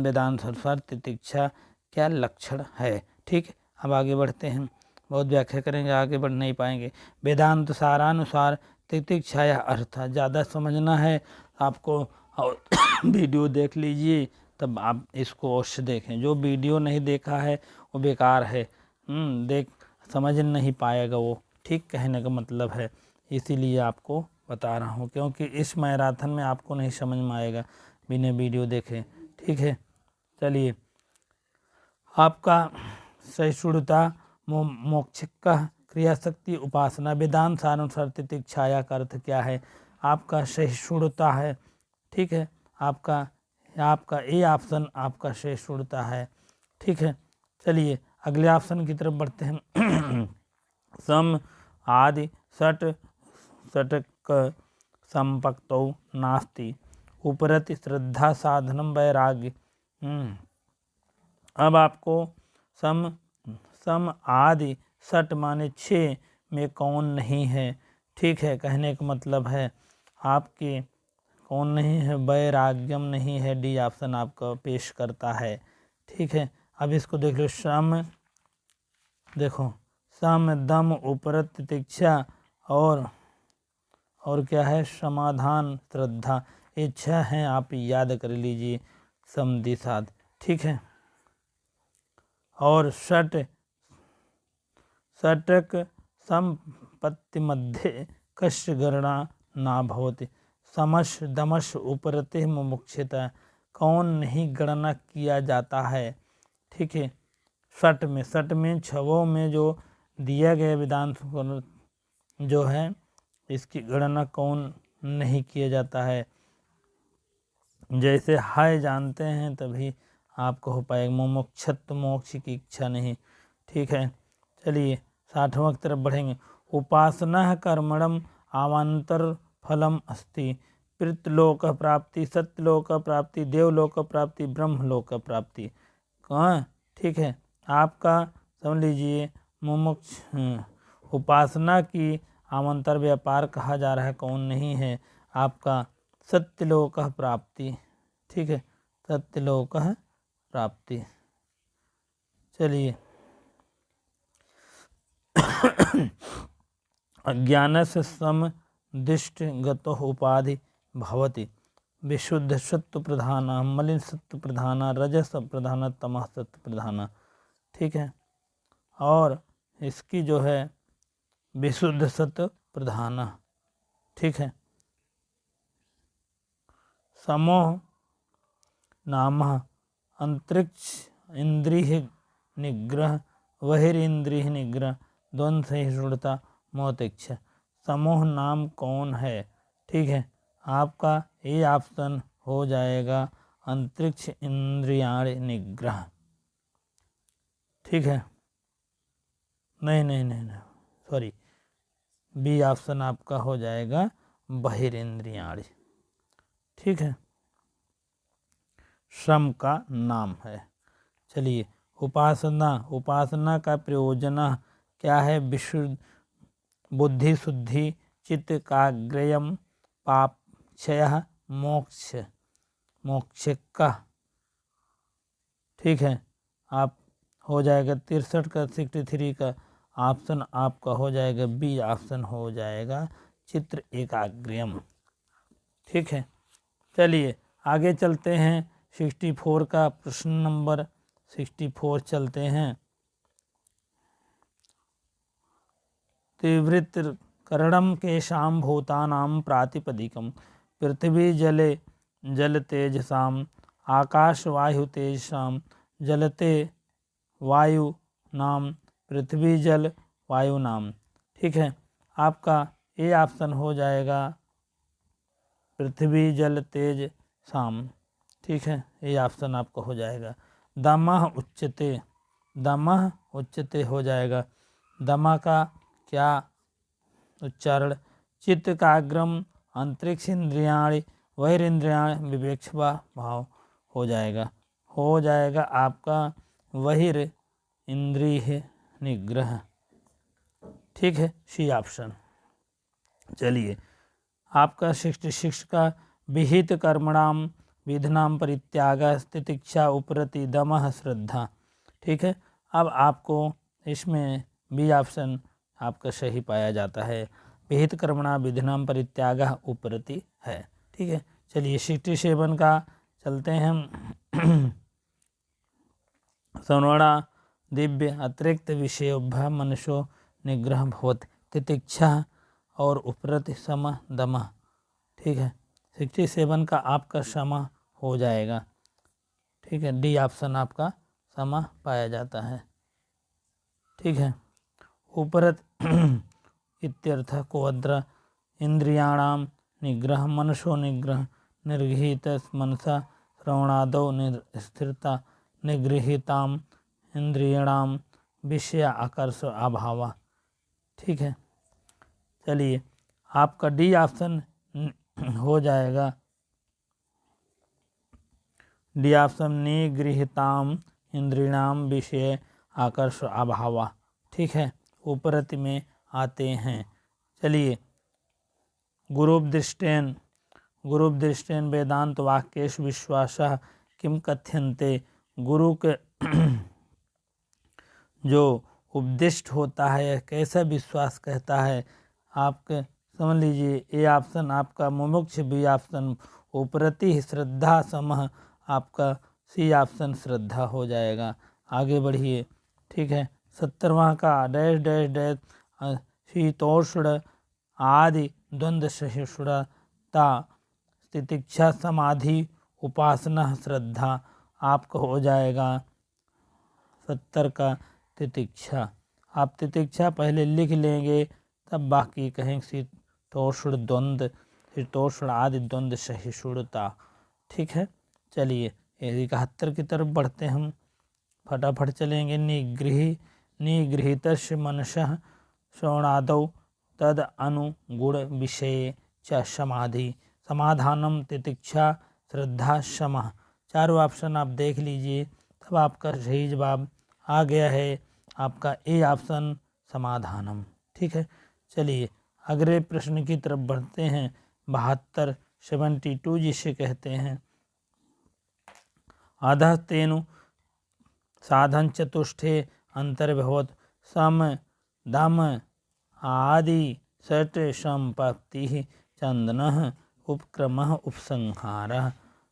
वेदांत अनुसार तितिक्षा क्या लक्षण है, ठीक। अब आगे बढ़ते हैं, बहुत व्याख्या करेंगे, आगे बढ़ नहीं पाएंगे। वेदांत सारानुसार तितिक्षाया अर्थ, ज़्यादा समझना है आपको और वीडियो देख लीजिए, तब आप इसको अवश्य देखें। जो वीडियो नहीं देखा है वो बेकार है, देख समझ नहीं पाएगा वो, ठीक, कहने का मतलब है। इसीलिए आपको बता रहा हूँ, क्योंकि इस मैराथन में आपको नहीं समझ में आएगा बिना वीडियो देखे, ठीक है। चलिए आपका सहिष्णुता मोक्ष का क्रियाशक्ति उपासना, वेदांत सारानुसार तितिक्षाया का अर्थ क्या है। आपका सहिष्णुता है, ठीक है, आपका ए ऑप्शन आपका सहिष्णुता है, ठीक है। चलिए अगले ऑप्शन की तरफ बढ़ते हैं। सम आदि षटक संपक्तौ नास्ति, उपरति श्रद्धा साधनम वैराग्य। अब आपको सम आदि षट माने 6 में कौन नहीं है, ठीक है, कहने का मतलब है आपके कौन नहीं है, वैराग्यम नहीं है, डी ऑप्शन आपका पेश करता है, ठीक है। अब इसको देख लो, सम देखो, सम दम उपरत तितिक्षा और क्या है, समाधान श्रद्धा, इच्छा है, आप याद कर लीजिए समधि साध, ठीक है। और षटक संपत्ति मध्य कश्य गणना ना भवति, समश दमश उपरते मुमुक्षिता, कौन नहीं गणना किया जाता है, ठीक है। षट में छवों में जो दिया गया वेदांत जो है इसकी गणना कौन नहीं किया जाता है। जैसे हाय जानते हैं तभी आपको हो पाएगा, मुमुक्षत्व मोक्ष की इच्छा नहीं, ठीक है। चलिए 60वां की तरफ बढ़ेंगे। उपासना कर्मणम आवांतर फलम अस्ति, पितृलोक प्राप्ति, सत्यलोक प्राप्ति, देवलोक प्राप्ति, ब्रह्मलोक प्राप्ति, कहाँ, ठीक है। आपका समझ लीजिए मुमुक्ष उपासना की आमंत्र व्यापार कहा जा रहा है, कौन नहीं है, आपका सत्यलोक प्राप्ति, ठीक है, सत्यलोक प्राप्ति। चलिए अज्ञानस्य समदिष्टगतो उपाधि भवति, विशुद्ध सत्व प्रधान, मलिन सत्व प्रधान, रजस प्रधान, तमः सत्व प्रधान, ठीक है। और इसकी जो है विशुद्ध सत्व प्रधान, ठीक है। समोह नाम अंतरिक्ष इंद्रिय निग्रह, बहिरिंद्रिय निग्रह, द्वंद्व सहिष्णुता, मोह इच्छा। समोह नाम कौन है, ठीक है। आपका ये ऑप्शन हो जाएगा अंतरिक्ष इंद्रियाण निग्रह। ठीक है, नहीं नहीं नहीं नहीं सॉरी, बी ऑप्शन आपका हो जाएगा बहिरेंद्रियाण। ठीक है, श्रम का नाम है। चलिए, उपासना, उपासना का प्रयोजन क्या है? विशुद्ध बुद्धि शुद्धि, चित्त काग्रयम, पाप क्षय, मोक्ष, मोक्ष का। ठीक है, आप हो जाएगा 63 का 63 का ऑप्शन आपका हो जाएगा बी ऑप्शन हो जाएगा चित्र एकाग्रयम। ठीक है, चलिए आगे चलते हैं 64 का प्रश्न नंबर 64 चलते हैं। तीव्रित करणम के शाम भूतानाम प्रातिपदिकम पृथ्वी जले जल तेजसाम आकाश वायु तेजसाम जलते वायु नाम पृथ्वी जल वायु नाम। ठीक है, आपका ये ऑप्शन हो जाएगा पृथ्वी जल तेज साम। ठीक है, ये ऑप्शन आपका हो जाएगा। दमः उच्चते, दमः उच्चते हो जाएगा। दमा का क्या उच्चारण? चित्त काग्रम अंतरिक्ष इंद्रियाणि बहिरेंद्रियाणि विवेक्ष्वा भाव हो जाएगा आपका बहिर इंद्रिय निग्रह। ठीक है, सी ऑप्शन। चलिए, आपका 66 का विहित कर्मणाम विधनाम परित्याग तितिक्षा उपरति दमः श्रद्धा। ठीक है, अब आपको इसमें बी ऑप्शन आपका सही पाया जाता है, विहित कर्मणा विधनाम परित्याग उपरति है। ठीक है, चलिए 67 का चलते हैं हम। सर्वणा दिव्य अतिरिक्त विषयोभ्य मनुष्यो निग्रह भवति तितिक्षा और उपरति सम दम। ठीक है, 67 का आपका समा हो जाएगा। ठीक है, डी ऑप्शन आपका समा पाया जाता है। ठीक है, उपरत इत्यर्थ कोद्र इंद्रियाणाम निग्रह मनसो निग्रह निर्गृहीत मनसा श्रवणादौ स्थिरता निगृहीताम इंद्रियाणाम विषय आकर्ष अभाव। ठीक है, चलिए आपका डी ऑप्शन हो जाएगा, डी ऑप्शन निगृहीताम इंद्रियाणाम विषय आकर्ष अभाव। ठीक है, उपरति में आते हैं। चलिए, गुरुपदृष्टेन वेदांत वाक्येश विश्वास किम कथ्यन्ते। गुरु के जो उपदिष्ट होता है कैसा विश्वास कहता है, आपके समझ लीजिए ये ऑप्शन आपका मुमुक्ष, बी ऑप्शन उपरति श्रद्धा समह आपका सी ऑप्शन श्रद्धा हो जाएगा। आगे बढ़िए। ठीक है, 70वां का डैश डैश डैश शीतोष्ण आदि द्वंद्व सहिष्णुता तितिक्षा समाधि उपासना श्रद्धा आपका हो जाएगा 70 का तितिक्षा। आप तितिक्षा पहले लिख लेंगे तब बाकी कहेंगे शीतोष्ण द्वंद्व, शीतोष्ण आदि द्वंद्व सहिष्णुता। ठीक है, चलिए 71 की तरफ बढ़ते हम, फटाफट चलेंगे। निगृहीत मनसः श्रवणादौ तद अनुगुण विषय च समाधि समाधानम तितिक्षा श्रद्धा समः। चारों ऑप्शन आप देख लीजिए, तब आपका सही जवाब आ गया है आपका ए ऑप्शन समाधानम। ठीक है, चलिए अगले प्रश्न की तरफ बढ़ते हैं। 72 72 जिसे कहते हैं। अधः तेनु साधन चतुष्टे अंतर्भवत सम दम आदि षट संपत्ति चंदन उपक्रम उपसंहार।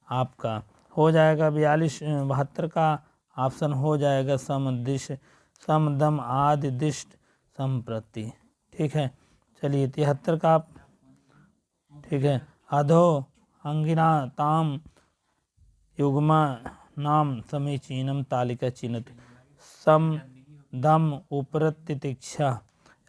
आपका हो जाएगा 72 का ऑप्शन हो जाएगा सम दम आदि दिष्ट संप्रति। ठीक है, चलिए 73 का आप। ठीक है, अधो अंगिना ताम युग्मा नाम समीचीनम तालिका चिन्हत सम दम उपरत तितिक्षा।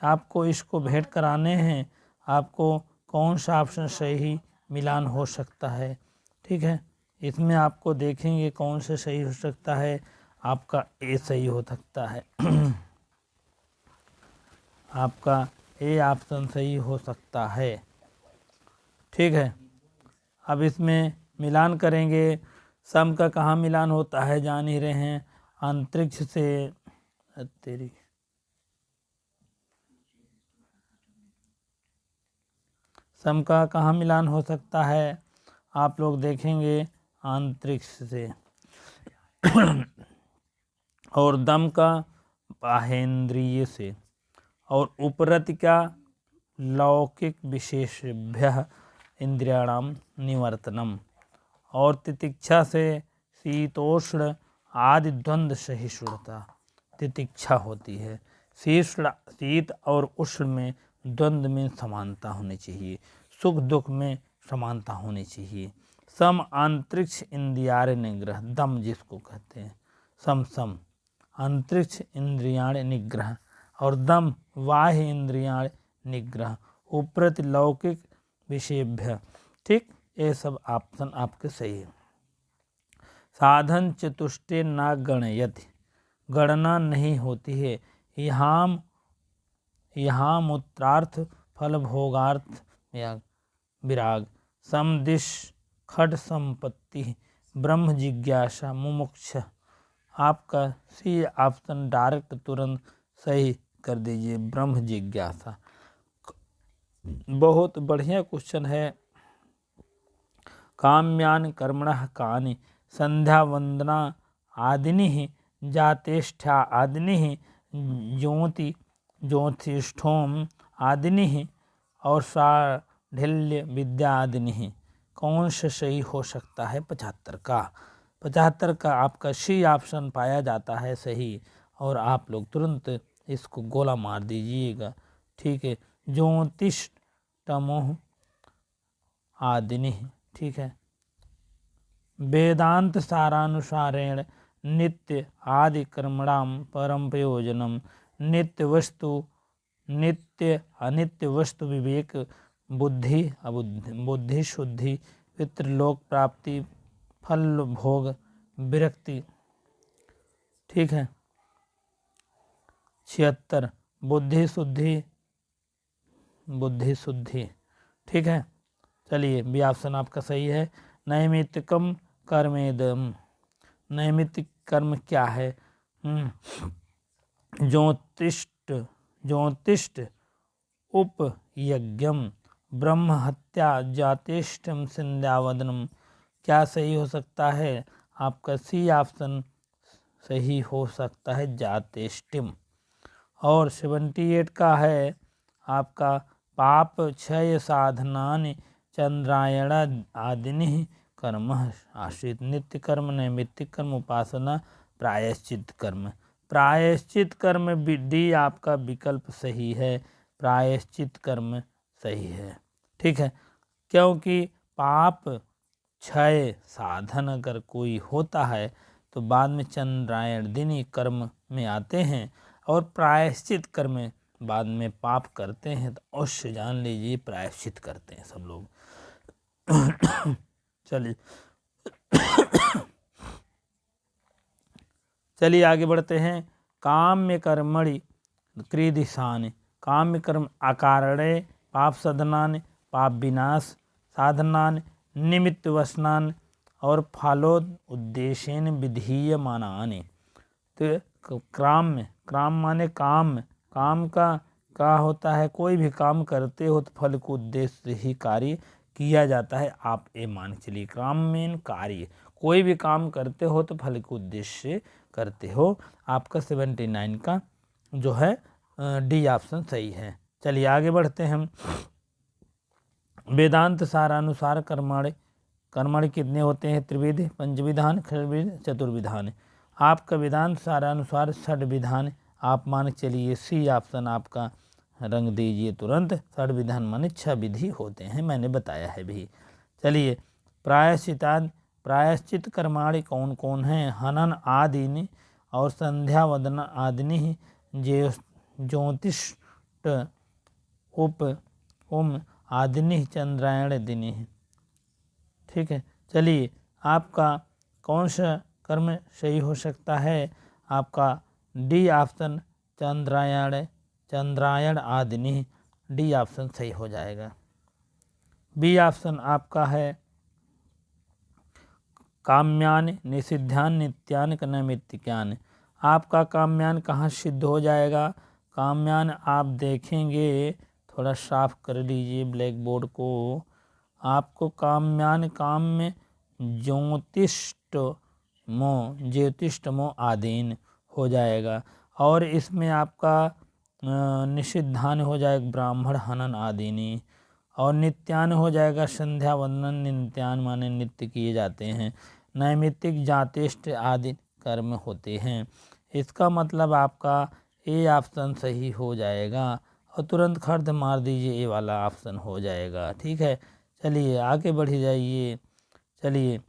आपको इसको भेंट कराने हैं, आपको कौन सा ऑप्शन सही मिलान हो सकता है। ठीक है, इसमें आपको देखेंगे कौन से सही हो सकता है। आपका ए सही हो सकता है आपका ए ऑप्शन सही हो सकता है। ठीक है, अब इसमें मिलान करेंगे। सम का कहाँ मिलान होता है जान ही रहे हैं, अंतरिक्ष से। तेरी सम का कहाँ मिलान हो सकता है, आप लोग देखेंगे अंतरिक्ष से। और दम का बाहेंद्रिय से, और उपरति का लौकिक विशेषभ्य इंद्रियाणाम निवर्तनम, और तितिक्षा से शीतोष्ण आदि द्वंद्व सहिष्णुता। तितिक्षा होती है, शीत और उष्ण में द्वंद्व में समानता होनी चाहिए, सुख दुख में समानता होनी चाहिए। सम अंतरिक्ष इंद्रियाण निग्रह, दम जिसको कहते हैं, सम अंतरिक्ष इंद्रियाण निग्रह, और दम बाह्य इंद्रियाण निग्रह, उपरति लौकिक विषयभ्य। ठीक, ये सब ऑप्शन आपके सही है। साधन चतुष्टय न गणयति, गणना नहीं होती है। यहाँ मूत्रार्थ फल भोगार्थ विराग, समदिश खड संपत्ति, ब्रह्म जिज्ञासा मुमुक्ष। आपका सी ऑप्शन डायरेक्ट तुरंत सही कर दीजिए, ब्रह्म जिज्ञासा। बहुत बढ़िया क्वेश्चन है। काम्यान कर्मणः कानि, संध्या वंदना आदिनि, जातेष्ठा आदिनि, ज्योतिष्ठोम आदिनि, और साढ़िल्य विद्या आदिनि। कौन से सही हो सकता है? 75 का आपका सी ऑप्शन पाया जाता है सही, और आप लोग तुरंत इसको गोला मार दीजिएगा। ठीक है, ज्योतिष तमोह आदिनि। ठीक है, वेदांत सारानुसारेण नित्य आदि कर्मणाम परम प्रयोजनम, नित्य अनित्य वस्तु विवेक, बुद्धि शुद्धि, पितृलोक प्राप्ति, फल भोग विरक्ति। ठीक है, 76 बुद्धि शुद्धि। ठीक है, चलिए बी ऑप्शन आपका सही है। नैमित्तिकम कर्मेदम, नैमित्तिक कर्म क्या है? ज्योतिष्ठ उपयज्ञम, ब्रह्म हत्या, जातेष्टम संध्यावदनम। क्या सही हो सकता है? आपका सी ऑप्शन सही हो सकता है, जातेष्टिम। और 78 का है आपका पाप क्षय साधनानि, चंद्रायण आदिनि कर्म आश्रित। नित्य कर्म, नैमित्तिक कर्म, उपासना, प्रायश्चित कर्म। प्रायश्चित कर्म डी आपका विकल्प सही है, प्रायश्चित कर्म सही है। ठीक है, क्योंकि पाप क्षय साधन अगर कोई होता है तो बाद में चंद्रायण दिनी कर्म में आते हैं, और प्रायश्चित कर्म बाद में पाप करते हैं, तो अवश्य जान लीजिए प्रायश्चित करते हैं सब लोग। चलिए आगे बढ़ते हैं। काम्य कर्मणि क्रीदिशान, काम्य कर्म अकारणे पाप सदनान, पाप विनाश साधनान, निमित्त वसनान, और फालोद उद्देश्यन विधीयमानानि। तो क्राम माने काम का होता है, कोई भी काम करते हो तो फल को उद्देश्य से ही कार्य किया जाता है। आप ये मान चलिए, काम में कार्य, कोई भी काम करते हो तो फल के उद्देश्य से करते हो। आपका 79 का जो है डी ऑप्शन सही है। चलिए आगे बढ़ते हैं हम। वेदांत सारानुसार कर्मण कितने होते हैं? त्रिविध, पंचविधान, षड्विध, चतुर्विधान। आपका वेदांत सारानुसार षड्विधान। आप मान चलिए सी ऑप्शन आपका रंग दीजिए तुरंत। षड्विधान माने 6 विधि होते हैं, मैंने बताया है भी। चलिए प्रायश्चित कर्माणि कौन कौन हैं? हनन आदिनि, और संध्या वदन आदिनि, ज्योतिष्ठ उम आदिनि, चंद्रायण दिनि। ठीक है, चलिए आपका कौन सा कर्म सही हो सकता है? आपका डी ऑप्शन चंद्रायण आदिनि, डी ऑप्शन सही हो जाएगा। बी ऑप्शन आपका है काम्यान निषिद्धान नित्यान नैमित्तिकान। आपका काम्यान कहाँ सिद्ध हो जाएगा? काम्यान आप देखेंगे, थोड़ा साफ कर लीजिए ब्लैक बोर्ड को। आपको काम्यान काम्य ज्योतिष्टमो आदीन हो जाएगा, और इसमें आपका निषिद्धान हो जाएगा ब्राह्मण हनन आदिनी, और नित्यान हो जाएगा संध्या वंदन। नित्यान माने नित्य किए जाते हैं। नैमित्तिक जातिष्ठ आदि कर्म होते हैं। इसका मतलब आपका ए ऑप्शन सही हो जाएगा, और तुरंत खर्च मार दीजिए, ए वाला ऑप्शन हो जाएगा। ठीक है, चलिए आगे बढ़ जाइए। चलिए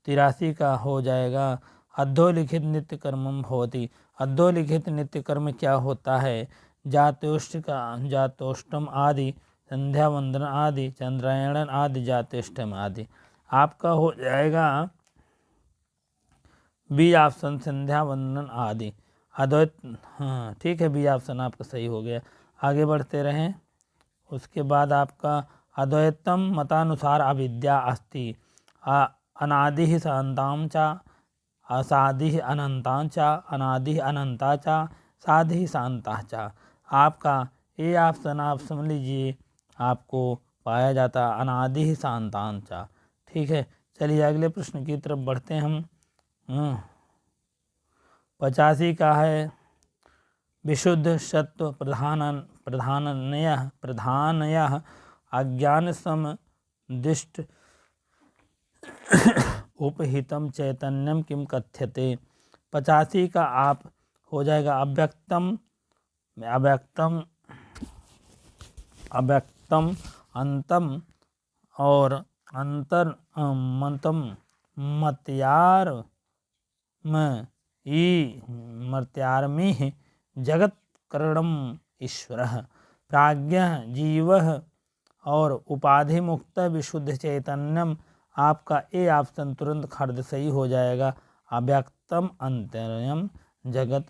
83 का हो जाएगा अधोलिखित नित्य कर्मम होती। अधोलिखित नित्य कर्म क्या होता है? जातोष्टम आदि, संध्या वंदन आदि, चंद्रायण आदि, जातेष्टम आदि। आपका हो जाएगा बी ऑप्शन संध्या वंदन आदि अद्वैत। हाँ ठीक है, बी ऑप्शन आपका सही हो गया। आगे बढ़ते रहें। उसके बाद आपका अद्वैतम मतानुसार अविद्या अस्ति, अनादि शांतां च, असादि अनंतां च, अनादि अनंता च, साधि शांता च। आपका ए ऑप्शन आप समझ लीजिए आपको पाया जाता अनादि शांतां च। ठीक है, चलिए अगले प्रश्न की तरफ बढ़ते हैं हम। 85 का है विशुद्ध सत्व प्रधानय अज्ञान समदिष्ट उपहितम चैतन्यम किम कथ्यते। 85 का आप हो जाएगा अव्यक्तम अंतम और अंतर मंतम मर्त्यार्मि जगत करणम ईश्वर प्राज्ञ जीव और उपाधि मुक्त विशुद्ध चैतन्यम। आपका ए ऑप्शन तुरंत खर्द सही हो जाएगा। अव्यक्तम अंतरयम, जगत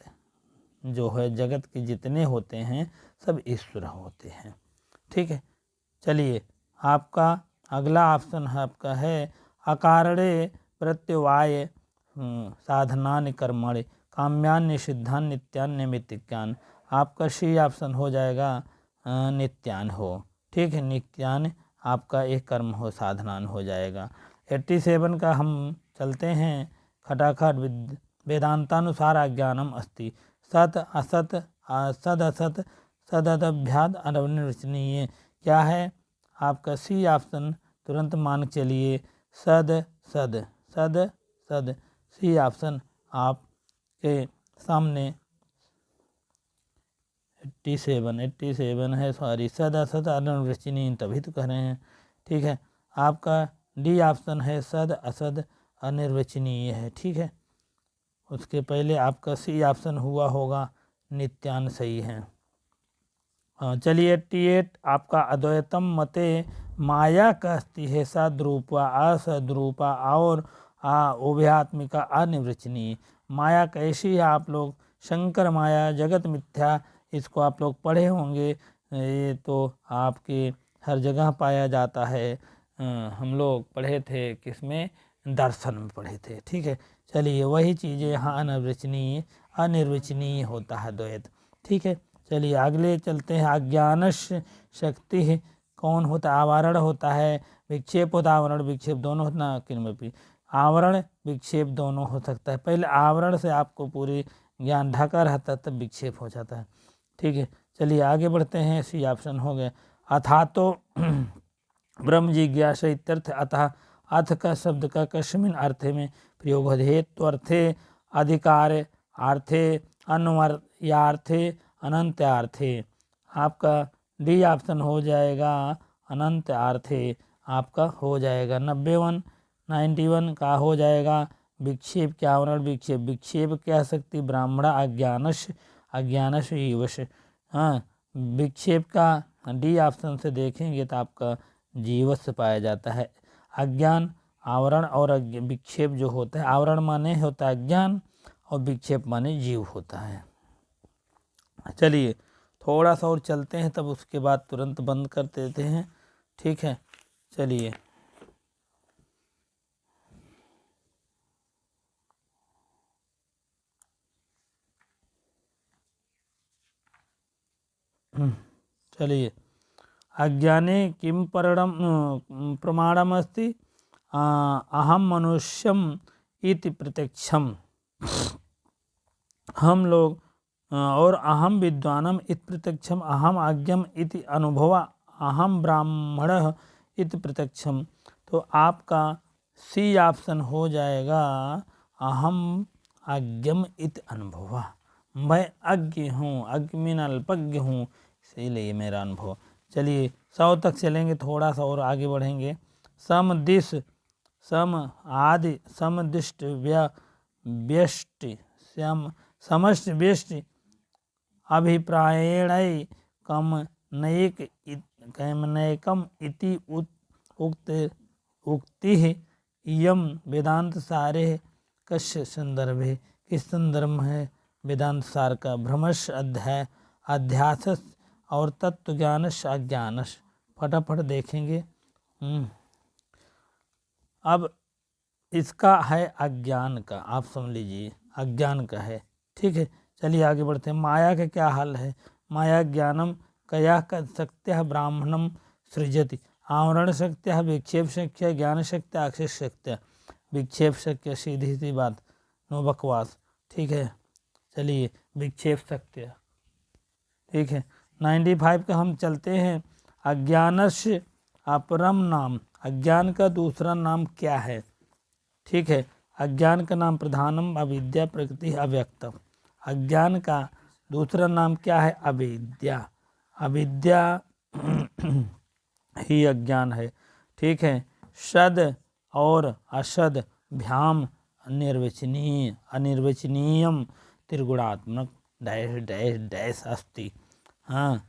जो है जगत के जितने होते हैं सब ईश्वर होते हैं। ठीक है, चलिए आपका अगला ऑप्शन है आपका है अकारणे प्रत्यवाय साधनानि कर्मणि काम्यान निषिद्धान नित्यान नैमित्तिकान। आपका सी ऑप्शन हो जाएगा नित्यान हो। ठीक है, नित्यान आपका एक कर्म हो, साधनान हो जाएगा। 87 का हम चलते हैं खटाखट। वेदांतानुसार अज्ञानम अस्ति सत असत सद असत सदभ्याद अनवनिर्वचनीय। क्या है? आपका सी ऑप्शन तुरंत मान चलिए सद सद सद सद। सी ऑप्शन आपके सामने 87 है, सॉरी सद असद अनवनिर्वचनीय, तभी तो कह रहे हैं। ठीक है, आपका डी ऑप्शन है सद असद अनिर्वचनीय है। ठीक है, उसके पहले आपका सी ऑप्शन हुआ होगा नित्यान, सही है। चलिए 88 आपका अद्वैतम मते माया का अस्ति है सद्रूपा असद्रूपा और उभयात्मिका अनिर्वचनीय। माया कैसी है? आप लोग शंकर माया जगत मिथ्या, इसको आप लोग पढ़े होंगे। ये तो आपके हर जगह पाया जाता है। हम लोग पढ़े थे किसमें? दर्शन में पढ़े थे। ठीक है, चलिए वही चीज़ें यहाँ अनिर्वचनीय होता है द्वैत। ठीक है, चलिए अगले चलते हैं। अज्ञान शक्ति कौन होता है? आवरण होता है, विक्षेप होता है। आवरण विक्षेप दोनों होता है, आवरण विक्षेप दोनों हो सकता है। पहले आवरण से आपको पूरी ज्ञान ढका रहता है, तब विक्षेप हो जाता है। ठीक है, चलिए आगे बढ़ते हैं। सी ऑप्शन हो गया। अथा तो ब्रह्म जिज्ञासा इत्यर्थ। अतः अथ का शब्द का कस्मिन अर्थे में प्रयोग है? हेत्वर्थे, अधिकार अर्थे, अन्वयार्थे, अनंत्यार्थे। आपका डी ऑप्शन हो जाएगा अनंत्यार्थे। आपका हो जाएगा 91 का हो जाएगा विक्षेप के आवरण विक्षेप। विक्षेप कह सकती ब्राह्मणा अज्ञानश ईवश। हाँ, विक्षेप का डी ऑप्शन से देखेंगे तो आपका जीवस पाया जाता है। अज्ञान आवरण और विक्षेप जो होता है, आवरण माने होता है अज्ञान और विक्षेप माने जीव होता है। चलिए थोड़ा सा और चलते हैं, तब उसके बाद तुरंत बंद कर देते हैं, ठीक है। चलिए चलिए अज्ञाने किं प्रमाणमस्ति अहम मनुष्यम इति प्रत्यक्षम। हम लोग और अहम विद्वानम इति प्रत्यक्षम, अहम आज्ञम इति अनुभवा, अहम ब्राह्मणः इति प्रत्यक्षम। तो आपका सी ऑप्शन हो जाएगा, अहम आज्ञम इति अनुभवा, मैं अज्ञ हूँ, अज्ञ मीन अल्पज्ञ हूँ, इसीलिए मेरा अनुभव। चलिए 100 तक चलेंगे, थोड़ा सा और आगे बढ़ेंगे। समदिश सम आदि समदिष्ट व्यष्टि समष्टि व्यष्टि अभिप्रायेण कम नैकम इति उक्ति इयम वेदांत सारे कस्य संदर्भे, किस संदर्भ है वेदांत सार का? भ्रमश अध्यास और तत्व ज्ञानश अज्ञानश। फटाफट देखेंगे। अब इसका है अज्ञान का, आप समझ लीजिए अज्ञान का है, ठीक है। चलिए आगे बढ़ते हैं। माया का क्या हाल है? माया ज्ञानम कया शक्त्या ब्राह्मणम सृजति, आवरण शक्त्या विक्षेप शक्त्या ज्ञान शक्त्या अक्षेप शक्त्या। विक्षेप शक्त्या सीधी सी बात, नो बकवास, ठीक है। चलिए विक्षेप शक्त्या, ठीक है। 95 का हम चलते हैं। अज्ञानस्य अपरम नाम, अज्ञान का दूसरा नाम क्या है? ठीक है, अज्ञान का नाम प्रधानम अविद्या प्रकृति अव्यक्तम। अज्ञान का दूसरा नाम क्या है? अविद्या। अविद्या ही अज्ञान है, ठीक है। सद और असद भ्याम अनिर्वचनीय अनिर्वचनीयम त्रिगुणात्मक डैश डैश डैश अस्ति। हाँ,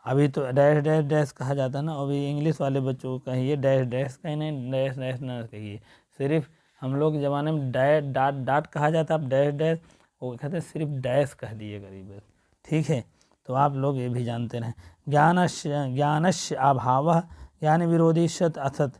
अभी तो डैश डैश डैश कहा जाता है ना, अभी इंग्लिश वाले बच्चों को कहिए डैश डैश कहीं नहीं, डैश डैश ना कहिए। सिर्फ हम लोग के ज़माने में डाट डाट कहा जाता, अब डैश डैश वो कहते हैं, सिर्फ डैश कह दिए गरीब, ठीक है। तो आप लोग ये भी जानते रहें। ज्ञानस्य अभाव ज्ञान विरोधी सत असत।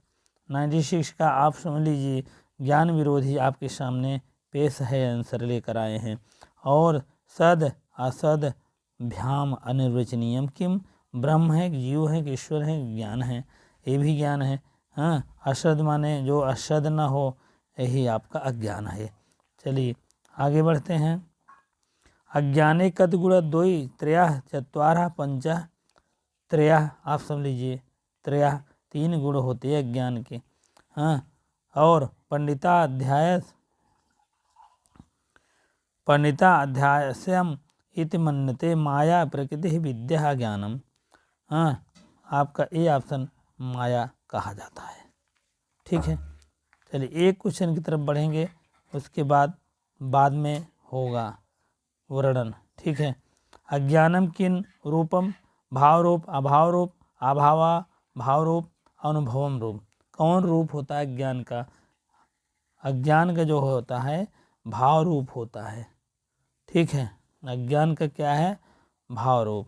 96 का आप समझ लीजिए, ज्ञान विरोधी आपके सामने पेश है, आंसर लेकर आए हैं। और सद असद भ्याम अनिर्वचनीयम, किम ब्रह्म है, जीव है, ईश्वर है, ज्ञान है, ये भी ज्ञान है। हाँ, असद माने जो असद न हो, यही आपका अज्ञान है। चलिए आगे बढ़ते हैं। अज्ञाने कद गुण द्वयी त्रयः चत्वारः पंचः त्रयः, आप समझ लीजिए त्रयः 3 गुण होते हैं अज्ञान के। हाँ, और पंडिता अध्यायस्यम इति मन्यते माया प्रकृति विद्या ज्ञानम। हाँ, आपका ए ऑप्शन माया कहा जाता है, ठीक है। चलिए एक क्वेश्चन की तरफ बढ़ेंगे, उसके बाद में होगा वर्णन, ठीक है। अज्ञानम किन रूपम? भाव रूप, अभाव रूप, अभावा भाव रूप, अनुभवम रूप। कौन रूप होता है अज्ञान का? अज्ञान का जो होता है भाव रूप होता है, ठीक है। अज्ञान का क्या है? भाव रूप,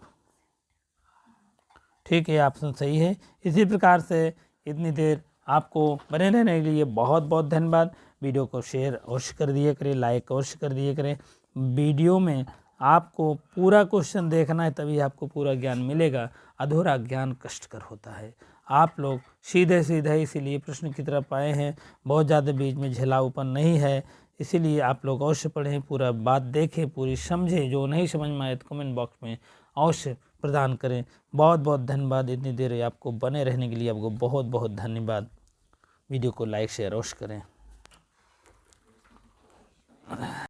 ठीक है, ऑप्शन सही है। इसी प्रकार से इतनी देर आपको बने रहने के लिए बहुत बहुत धन्यवाद। वीडियो को शेयर अवश्य कर दिया करें, लाइक अवश्य कर दिया करें। वीडियो में आपको पूरा क्वेश्चन देखना है, तभी आपको पूरा ज्ञान मिलेगा। अधूरा ज्ञान कष्टकर होता है। आप लोग सीधे सीधे इसीलिए प्रश्न की तरफ आए हैं, बहुत ज़्यादा बीच में झेलाऊपन नहीं है, इसीलिए आप लोग अवश्य पढ़ें, पूरा बात देखें, पूरी समझें। जो नहीं समझ में आए तो कमेंट बॉक्स में अवश्य प्रदान करें। बहुत बहुत धन्यवाद। इतनी देर आपको बने रहने के लिए आपको बहुत बहुत धन्यवाद। वीडियो को लाइक शेयर अवश्य करें।